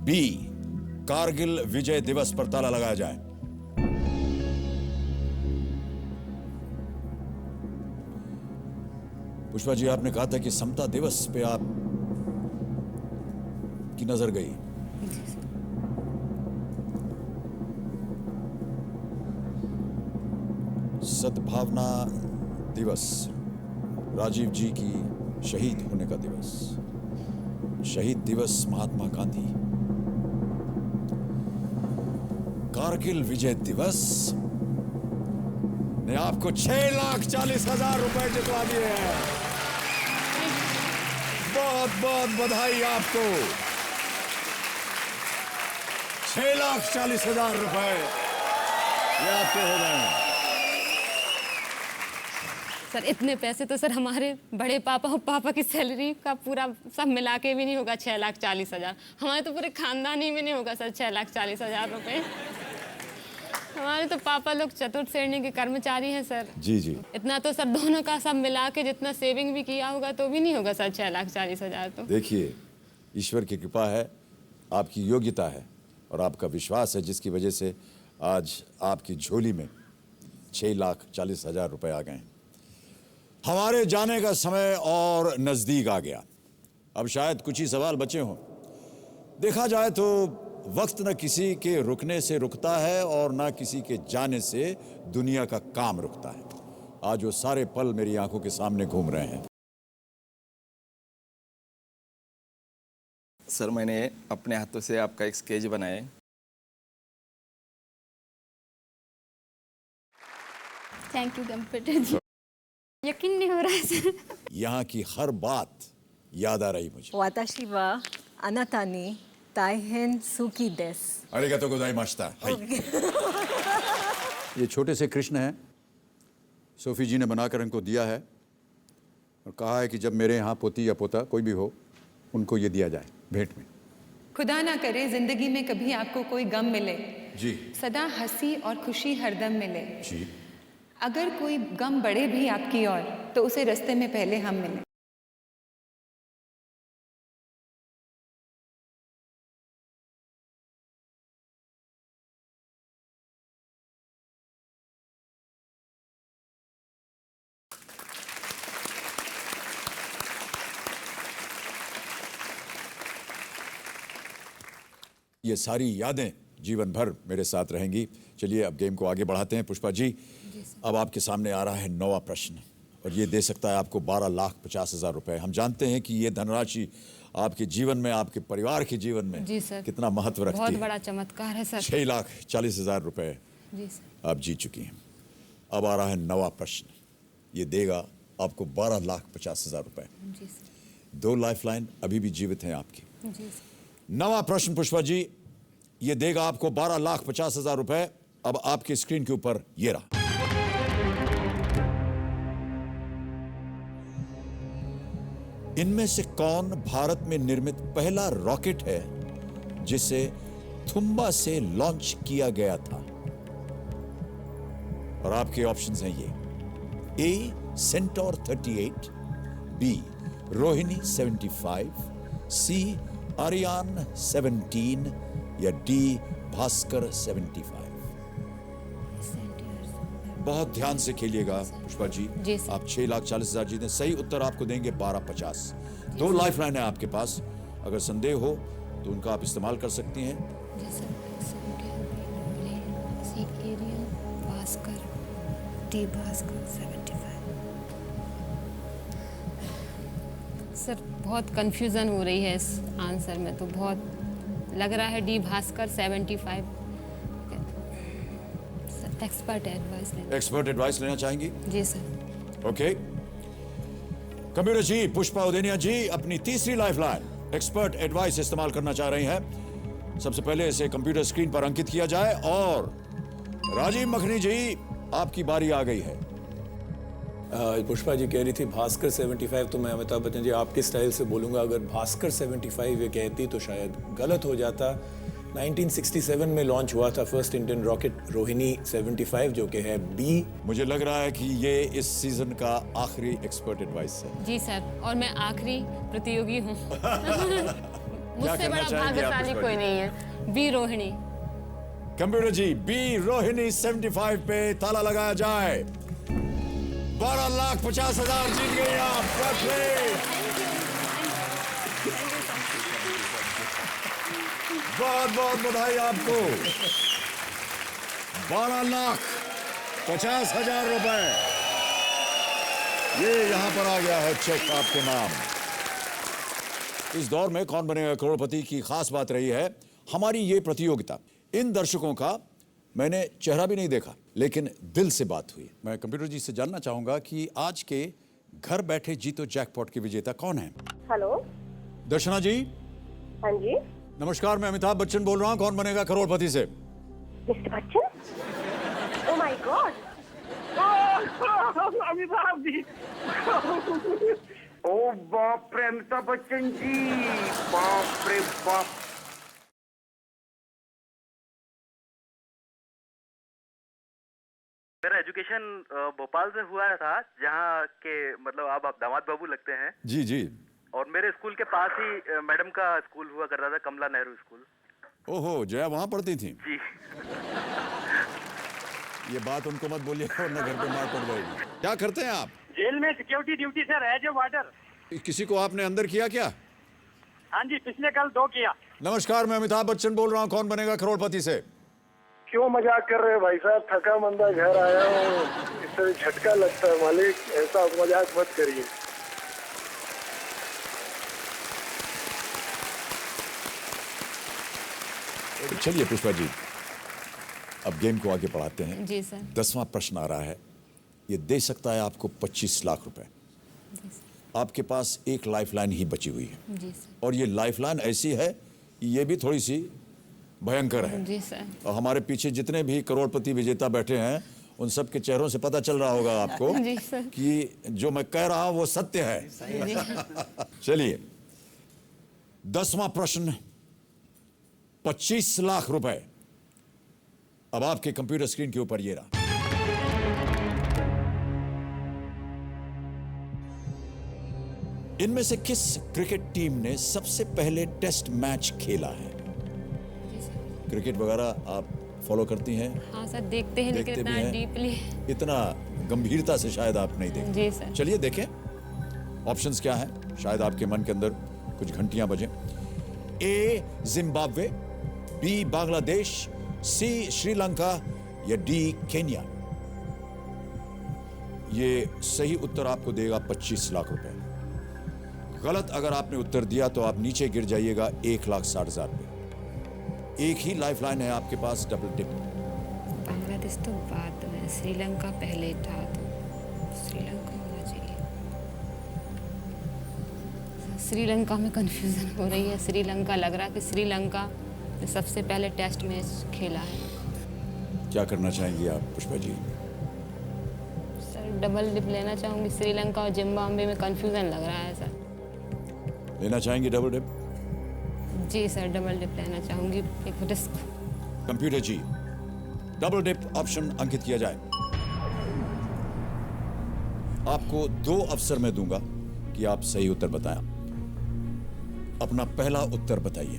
B Kargil Vijay Diwas पर ताला लगाया जाए। पुष्पा जी, आपने कहा था कि समता दिवस पे आप की नजर गई। सद्भावना दिवस, राजीव जी की शहीद होने का दिवस, शहीद दिवस महात्मा गांधी। कारगिल विजय दिवस ने आपको 6,40,000 रुपए जितवा दिए हैं। बहुत बहुत बधाई आपको। 6,40,000 रुपए ये आपके हो गए हैं। सर, इतने पैसे तो सर हमारे बड़े पापा और पापा की सैलरी का पूरा सब मिला के भी नहीं होगा। 6,40,000 हमारे तो पूरे खानदान ही में नहीं होगा सर 6,40,000 रुपए। हमारे तो पापा लोग चतुर्थ श्रेणी के कर्मचारी हैं सर। जी जी, इतना तो सर दोनों का सब मिला के जितना सेविंग भी किया होगा तो भी नहीं होगा सर 6,40,000 तो। देखिए, ईश्वर की कृपा है, आपकी योग्यता है और आपका विश्वास है, जिसकी वजह से आज आपकी झोली में 6,40,000 रुपए आ गए। हमारे जाने का समय और नजदीक आ गया। अब शायद कुछ ही सवाल बचे हों। देखा जाए तो वक्त न किसी के रुकने से रुकता है और न किसी के जाने से दुनिया का काम रुकता है। आज वो सारे पल मेरी आंखों के सामने घूम रहे हैं। सर, मैंने अपने हाथों से आपका एक स्केच बनाया है। थैंक यू कंप्यूटर जी। यकीन नहीं हो रहा है सर। यहाँ की हर बात याद आ रही मुझे। वाताशी वा अनातानी ताइहेन सुकी देस। अरिगातो गोजाइमाशिता। ये छोटे से कृष्ण हैं, सोफी जी ने बनाकर इनको दिया है और कहा है कि जब मेरे यहाँ पोती या पोता कोई भी हो, उनको ये दिया जाए भेंट में। खुदा ना करे जिंदगी में कभी आपको कोई गम मिले, जी, सदा हंसी और खुशी हरदम मिले। जी, अगर कोई गम बढ़े भी आपकी ओर तो उसे रास्ते में पहले हम मिले। ये सारी यादें जीवन भर मेरे साथ रहेंगी। चलिए अब गेम को आगे बढ़ाते हैं। पुष्पा जी, अब आपके सामने आ रहा है 9वां प्रश्न और ये दे सकता है आपको 12,50,000 रुपए। हम जानते हैं कि ये धनराशि आपके जीवन में, आपके परिवार के जीवन में जी सर, कितना महत्व रखती है। बहुत बड़ा चमत्कार है सर। 6,40,000 रुपए जी सर, आप जीत चुकी हैं। अब आ रहा है 9वां प्रश्न, ये देगा आपको 12,50,000 रुपए। जी सर, 2 लाइफलाइन अभी भी जीवित हैं आपकी। जी सर। 9वां प्रश्न पुष्पा जी, ये देगा आपको 12,50,000 रुपए। अब आपके स्क्रीन के ऊपर ये रहा। इनमें से कौन भारत में निर्मित पहला रॉकेट है जिसे थुम्बा से लॉन्च किया गया था। और आपके ऑप्शंस हैं ये: ए सेंटोर 38, बी रोहिणी 75, सी आर्यन 17 या डी भास्कर 75। बहुत ध्यान से खेलिएगा पुष्पा जी, आप 6,40,000 जीते। सही उत्तर आपको देंगे 1250। 2 लाइफ लाइन है आपके पास, अगर संदेह हो तो उनका आप इस्तेमाल कर सकती हैं। सर बहुत कंफ्यूजन हो रही है इस आंसर में, तो बहुत लग रहा है डी भास्कर 75। एक्सपर्ट एडवाइस लेना चाहेंगी? जी सर। ओके, कंप्यूटर जी, पुष्पा उदेनिया जी अपनी तीसरी लाइफ लाइन एक्सपर्ट एडवाइस इस्तेमाल करना चाह रही हैं। सबसे पहले इसे कंप्यूटर स्क्रीन पर अंकित किया जाए और राजीव मखनी जी आपकी बारी आ गई है। पुष्पा जी कह रही थी भास्कर 75, तो मैं अमिताभ बच्चन जी आपके स्टाइल से बोलूंगा, अगर भास्कर 75 ये कहती तो शायद गलत हो जाता। 1967 में लॉन्च हुआ था फर्स्ट इंडियन रॉकेट रोहिणी 75, जो कि है बी। मुझे लग रहा है कि ये इस सीजन का आखिरी एक्सपर्ट एडवाइस है। जी सर, और मैं आखिरी प्रतियोगी हूँ। मुझसे बड़ा भाग्यशाली कोई नहीं है। B Rohini. Computer ji, B Rohini 75 पे ताला लगाया जाए। 12,50,000 जीत गए आप। बहुत बहुत बधाई आपको। 12,50,000 रुपए ये यहां पर आ गया है चेक आपके नाम। इस दौर में कौन बनेगा करोड़पति की खास बात रही है हमारी ये प्रतियोगिता। इन दर्शकों का मैंने चेहरा भी नहीं देखा, लेकिन दिल से बात हुई। मैं कंप्यूटर जी से जानना चाहूंगा कि आज के घर बैठे जीतो जैकपॉट के विजेता कौन है? हेलो, दर्शना जी। हाँ जी, नमस्कार, मैं अमिताभ बच्चन बोल रहा हूँ। कौन बनेगा करोड़पति से? Mister Bachchan? Oh my God, Amitabh ji. ओ बाप रे अमिताभ बच्चन जी, बाप रे बाप। मेरा एजुकेशन भोपाल से हुआ था, जहाँ के मतलब आप दामाद बाबू लगते हैं। जी जी। और मेरे स्कूल के पास ही मैडम का स्कूल हुआ करता था, कमला नेहरू स्कूल। ओहो, जया वहाँ पढ़ती थी? जी। ये बात उनको मत बोलिए वरना घर पे मार पड़ जाएगी। क्या करते हैं आप? जेल में security duty sir, as a warder. किसी को आपने अंदर किया क्या? हाँ जी, पिछले कल 2 किया। नमस्कार, मैं अमिताभ बच्चन बोल रहा हूँ। कौन बनेगा करोड़पति से? क्यों मजाक कर रहे हैं भाई साहब? थका मंदा घर आया हूँ, इससे झटका लगता है मालिक, ऐसा मजाक मत करिए। चलिए पुष्पा जी, अब गेम को आगे बढ़ाते हैं। जी सर। 10वां प्रश्न आ रहा है। ये दे सकता है आपको 25 लाख रुपए। आपके पास एक लाइफलाइन ही बची हुई है। जी सर। और ये लाइफलाइन ऐसी है, ये भी थोड़ी सी भयंकर है। जी सर। और हमारे पीछे जितने भी करोड़पति विजेता बैठे हैं, उन सब के चेहरों से पता चल रहा होगा आपको जी सर। कि जो मैं कह रहा हूं वो सत्य है। चलिए, 10वां प्रश्न, 25 लाख रुपए अब आपके कंप्यूटर स्क्रीन के ऊपर ये रहा। इनमें से किस क्रिकेट टीम ने सबसे पहले टेस्ट मैच खेला है? क्रिकेट वगैरह आप फॉलो करती हैं? हाँ सर, देखते हैं, लेकिन इतना डीपली, इतना गंभीरता से शायद आप नहीं देखते। जी सर। चलिए देखें ऑप्शंस क्या हैं, शायद आपके मन के अंदर कुछ घंटियां बजें। ए जिम्बाब्वे, बी बांग्लादेश, सी श्रीलंका या डी केन्या। ये सही उत्तर आपको देगा 25 लाख रुपए। गलत अगर आपने उत्तर दिया तो आप नीचे गिर जाइएगा 1,60,000 पे। एक ही लाइफलाइन है आपके पास, डबल टिप। बांग्लादेश तो बाद में, श्रीलंका पहले था, तो श्रीलंका होना चाहिए। श्रीलंका में कंफ्यूजन हो रही है। श्रीलंका लग रहा है कि श्रीलंका ने सबसे पहले टेस्ट मैच खेला है। क्या करना चाहेंगी आप Pushpa ji? Sir double dip लेना चाहूंगी। श्रीलंका और जिम्बाब्वे में कंफ्यूजन लग रहा है सर। लेना चाहेंगी डबल डिप? जी सर, डबल डिप लेना चाहूँगी, एक रिस्क। कंप्यूटर जी, डबल डिप ऑप्शन अंकित किया जाए। आपको 2 अवसर मैं दूंगा कि आप सही उत्तर बताएं। अपना पहला उत्तर बताइए।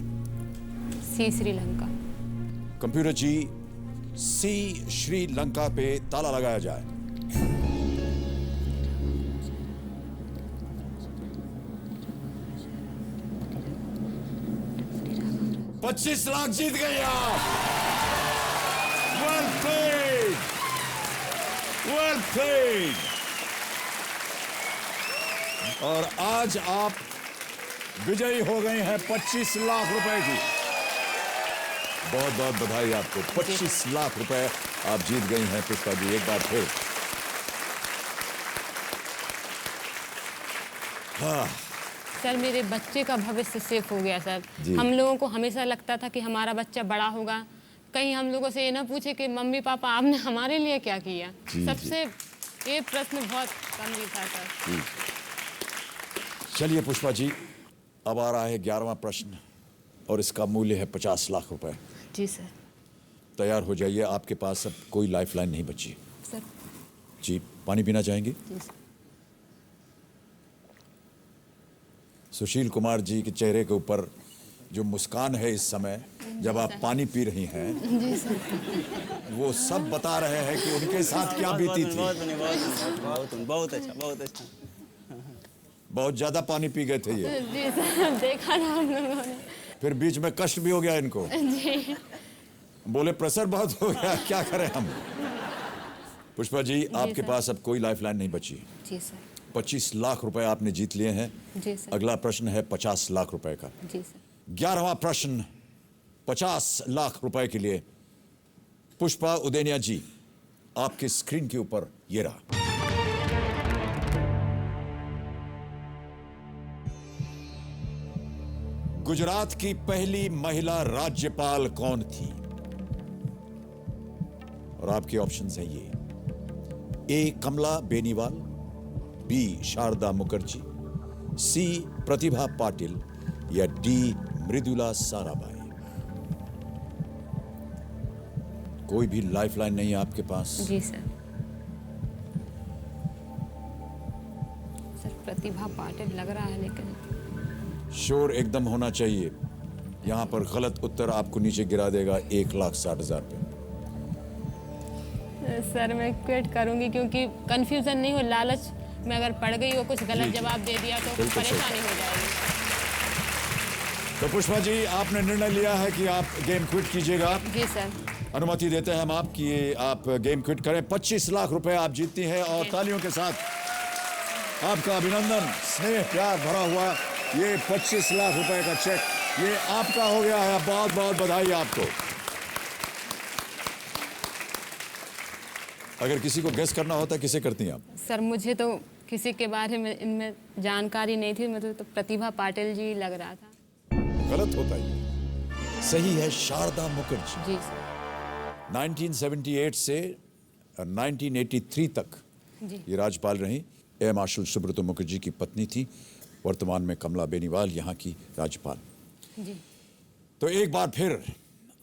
सी श्रीलंका। कंप्यूटर जी, सी श्रीलंका पे ताला लगाया जाए। $25 लाख जीत गए आप। Well played, well played. और आज आप विजयी हो गए हैं 25 लाख रुपए की। बहुत बहुत बधाई आपको। 25 लाख रुपए आप जीत गई हैं पुष्पा जी, एक बार फिर। हाँ सर, मेरे बच्चे का भविष्य सेफ हो गया सर। हम लोगों को हमेशा लगता था कि हमारा बच्चा बड़ा होगा, कहीं हम लोगों से ये ना पूछे कि मम्मी पापा आपने हमारे लिए क्या किया। सबसे ये प्रश्न बहुत गंभीर था सर। चलिए पुष्पा जी, अब आ रहा है 11वां प्रश्न और इसका मूल्य है 50 लाख रुपए। जी सर। तैयार हो जाइए, आपके पास अब कोई लाइफलाइन नहीं बची सर। जी, पानी पीना चाहेंगे? जी सर। सुशील कुमार जी के चेहरे के ऊपर जो मुस्कान है इस समय जब आप पानी पी रही हैं, जी सर, वो सब बता रहे हैं कि उनके साथ क्या बीती थी। बहुत अच्छा, बहुत अच्छा। बहुत ज्यादा पानी पी गए थे ये। जी सर, देखा ना हम लोगों ने। फिर बीच में कष्ट भी हो गया इनको। जी। बोले प्रेशर बहुत हो गया, क्या करें हम। पुष्पा जी, आपके पास अब कोई लाइफलाइन नहीं बची। जी सर। 25 लाख रुपए आपने जीत लिए हैं। जी सर। अगला प्रश्न है 50 लाख रुपए का। जी सर। 11वां प्रश्न 50 लाख रुपए के लिए। पुष्पा उदेनिया जी, आपके स्क्रीन के ऊपर ये रहा। गुजरात की पहली महिला राज्यपाल कौन थी? और आपके ऑप्शंस हैं ये। ए कमला बेनीवाल, बी शारदा मुखर्जी, सी प्रतिभा पाटिल या डी मृदुला साराभाई। कोई भी लाइफलाइन नहीं है आपके पास? जी सर। सर, प्रतिभा पाटिल लग रहा है, लेकिन श्योर एकदम होना चाहिए। यहां पर गलत उत्तर आपको नीचे गिरा देगा 1,60,000 पे। सर, मैं क्विट करूंगी क्योंकि कंफ्यूजन नहीं हो, लालच में अगर पड़ गई हो, कुछ गलत जवाब दे दिया तो परेशानी हो जाएगी। तो पुष्पा जी, आपने निर्णय लिया है कि आप गेम क्विट कीजिएगा। जी सर। अनुमति देते हैं हम आपकी, आप गेम क्विट करें। 25 लाख रुपए आप जीतती हैं और तालियों के साथ आपका अभिनंदन। स्नेह प्यार भरा हुआ ये 25 लाख रुपए का चेक ये आपका हो गया है। बहुत बहुत बधाई आपको। अगर किसी को गेस करना होता किसे करती हैं आप? सर, मुझे तो किसी के बारे में इनमें जानकारी नहीं थी, मुझे तो प्रतिभा पाटिल जी लग रहा था। गलत होता ये। सही है शारदा मुखर्जी। जी सर। 1978 से 1983 तक जी। ये राज्यपाल रही। ए मार्शल सुब्रतो मुखर्जी की पत्नी थी। वर्तमान में कमला बेनीवाल यहाँ की राज्यपाल। जी। तो एक बार फिर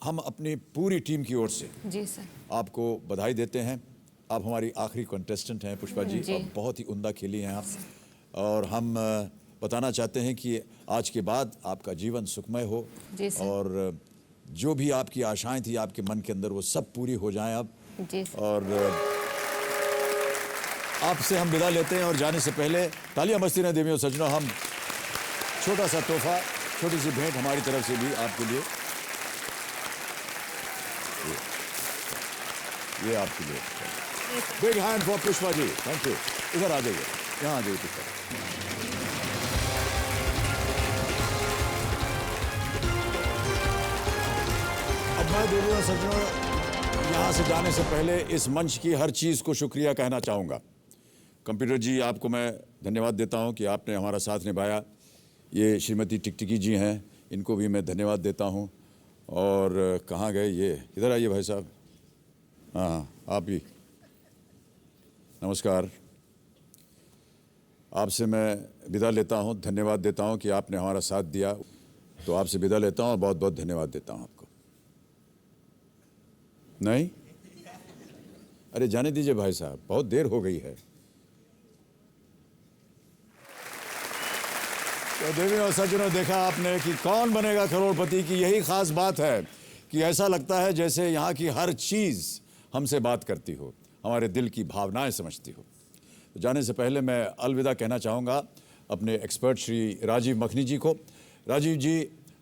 हम अपनी पूरी टीम की ओर से जी सर आपको बधाई देते हैं। आप हमारी आखिरी कंटेस्टेंट हैं पुष्पा जी, जी। और बहुत ही उम्दा खेली हैं आप। और हम बताना चाहते हैं कि आज के बाद आपका जीवन सुखमय हो जी सर। और जो भी आपकी आशाएं थी आपके मन के अंदर वो सब पूरी हो जाएं अब। जी सर। और आपसे हम विदा लेते हैं और जाने से पहले तालियां बजती रहें देवियों सज्जनों। हम छोटा सा तोहफा, छोटी सी भेंट हमारी तरफ से भी आपके लिए, ये आपके लिए। Big hand for Pushpa ji. Thank you. इधर आ जाइए, यहाँ आ जाइए पुष्पा। अब मैं देवियों सज्जनों यहाँ से जाने से पहले इस मंच की हर चीज़ को शुक्रिया कहना चाहूँगा। कंप्यूटर जी, आपको मैं धन्यवाद देता हूँ कि आपने हमारा साथ निभाया। ये श्रीमती टिकटिकी जी हैं, इनको भी मैं धन्यवाद देता हूँ। और कहाँ गए ये? इधर आइए भाई साहब। हाँ, आप भी नमस्कार। आपसे मैं विदा लेता हूँ, धन्यवाद देता हूँ कि आपने हमारा साथ दिया। तो आपसे विदा लेता हूं और बहुत बहुत धन्यवाद देता हूं आपको। नहीं, अरे जाने दीजिए भाई साहब, बहुत देर हो गई है। तो देवी और सज्जनों, देखा आपने कि कौन बनेगा करोड़पति की यही खास बात है कि ऐसा लगता है जैसे यहाँ की हर चीज़ हमसे बात करती हो, हमारे दिल की भावनाएं समझती हो। तो जाने से पहले मैं अलविदा कहना चाहूँगा अपने एक्सपर्ट श्री राजीव मखनी जी को। राजीव जी,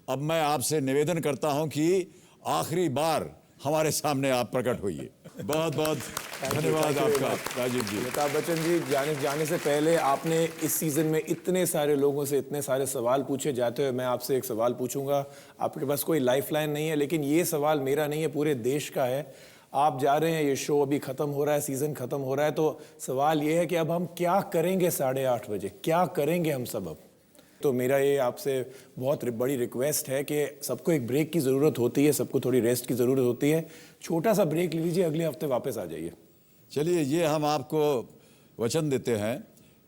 अब मैं आपसे निवेदन करता हूँ कि आखिरी बार हमारे सामने आप प्रकट होइए। बहुत बहुत धन्यवाद आपका राजीव जी। अमिताभ बच्चन जी, जाने से पहले आपने इस सीज़न में इतने सारे लोगों से इतने सारे सवाल पूछे। जाते हुए मैं आपसे एक सवाल पूछूंगा। आपके पास कोई लाइफलाइन नहीं है, लेकिन ये सवाल मेरा नहीं है, पूरे देश का है। आप जा रहे हैं, ये शो अभी ख़त्म हो रहा है, सीज़न ख़त्म हो रहा है, तो सवाल ये है कि अब हम क्या करेंगे 8:30 बजे, क्या करेंगे हम सब अब? तो मेरा ये आपसे बहुत बड़ी रिक्वेस्ट है कि सबको एक ब्रेक की ज़रूरत होती है, सबको थोड़ी रेस्ट की ज़रूरत होती है। छोटा सा ब्रेक ले लीजिए, अगले हफ्ते वापस आ जाइए। चलिए, ये हम आपको वचन देते हैं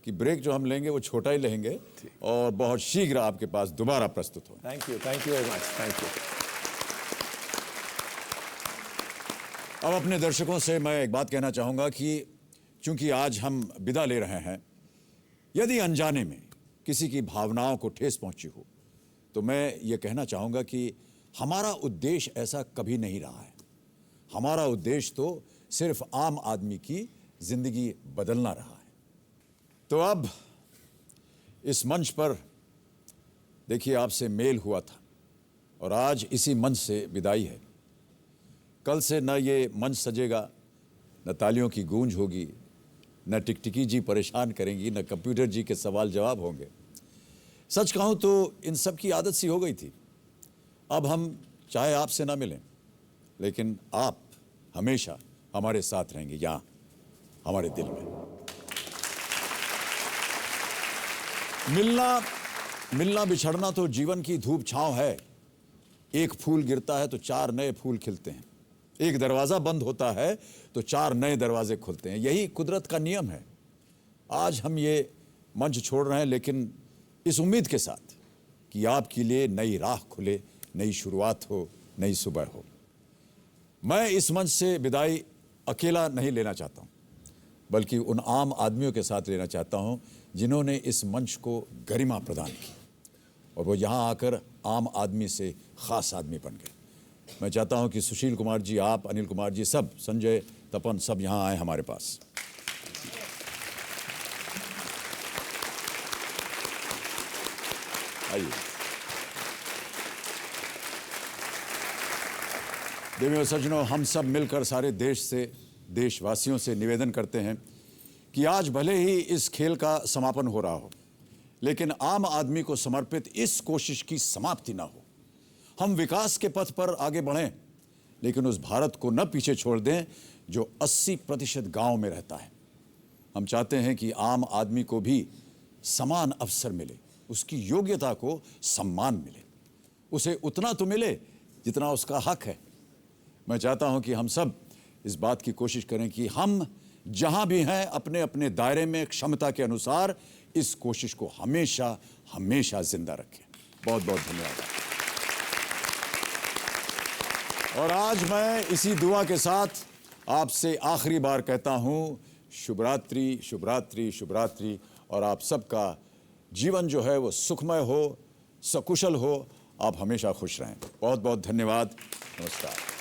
कि ब्रेक जो हम लेंगे वो छोटा ही लेंगे और बहुत शीघ्र आपके पास दोबारा प्रस्तुत हो। Thank you very much, thank you. अब अपने दर्शकों से मैं एक बात कहना चाहूँगा कि चूंकि आज हम विदा ले रहे हैं, यदि अनजाने में किसी की भावनाओं को ठेस पहुंची हो तो मैं ये कहना चाहूँगा कि हमारा उद्देश्य ऐसा कभी नहीं रहा है। हमारा उद्देश्य तो सिर्फ आम आदमी की जिंदगी बदलना रहा है। तो अब इस मंच पर देखिए, आपसे मेल हुआ था और आज इसी मंच से विदाई है। कल से न ये मंच सजेगा, न तालियों की गूंज होगी, न टिकटिकी जी परेशान करेंगी, न कंप्यूटर जी के सवाल जवाब होंगे। सच कहूँ तो इन सब की आदत सी हो गई थी। अब हम चाहे आपसे ना मिलें, लेकिन आप हमेशा हमारे साथ रहेंगे यहाँ हमारे दिल में। मिलना बिछड़ना तो जीवन की धूप छांव है। एक फूल गिरता है तो 4 नए फूल खिलते हैं, एक दरवाज़ा बंद होता है तो 4 नए दरवाजे खुलते हैं। यही कुदरत का नियम है। आज हम ये मंच छोड़ रहे हैं, लेकिन इस उम्मीद के साथ कि आपके लिए नई राह खुले, नई शुरुआत हो, नई सुबह हो। मैं इस मंच से विदाई अकेला नहीं लेना चाहता हूँ, बल्कि उन आम आदमियों के साथ लेना चाहता हूँ जिन्होंने इस मंच को गरिमा प्रदान की और वो यहाँ आकर आम आदमी से ख़ास आदमी बन गए। मैं चाहता हूँ कि सुशील कुमार जी, आप, अनिल कुमार जी, सब, संजय, तपन, सब यहाँ आए हमारे पास। आइए। देवी और सज्जनों, हम सब मिलकर सारे देश से, देशवासियों से निवेदन करते हैं कि आज भले ही इस खेल का समापन हो रहा हो, लेकिन आम आदमी को समर्पित इस कोशिश की समाप्ति ना हो। हम विकास के पथ पर आगे बढ़ें, लेकिन उस भारत को न पीछे छोड़ दें जो 80% गांव में रहता है। हम चाहते हैं कि आम आदमी को भी समान अवसर मिले, उसकी योग्यता को सम्मान मिले, उसे उतना तो मिले जितना उसका हक है। मैं चाहता हूं कि हम सब इस बात की कोशिश करें कि हम जहां भी हैं, अपने अपने दायरे में क्षमता के अनुसार इस कोशिश को हमेशा हमेशा जिंदा रखें। बहुत बहुत धन्यवाद। और आज मैं इसी दुआ के साथ आपसे आखिरी बार कहता हूं, शुभ रात्रि, शुभ रात्रि, शुभ रात्रि। और आप सबका जीवन जो है वो सुखमय हो, सकुशल हो, आप हमेशा खुश रहें। बहुत बहुत धन्यवाद। नमस्कार।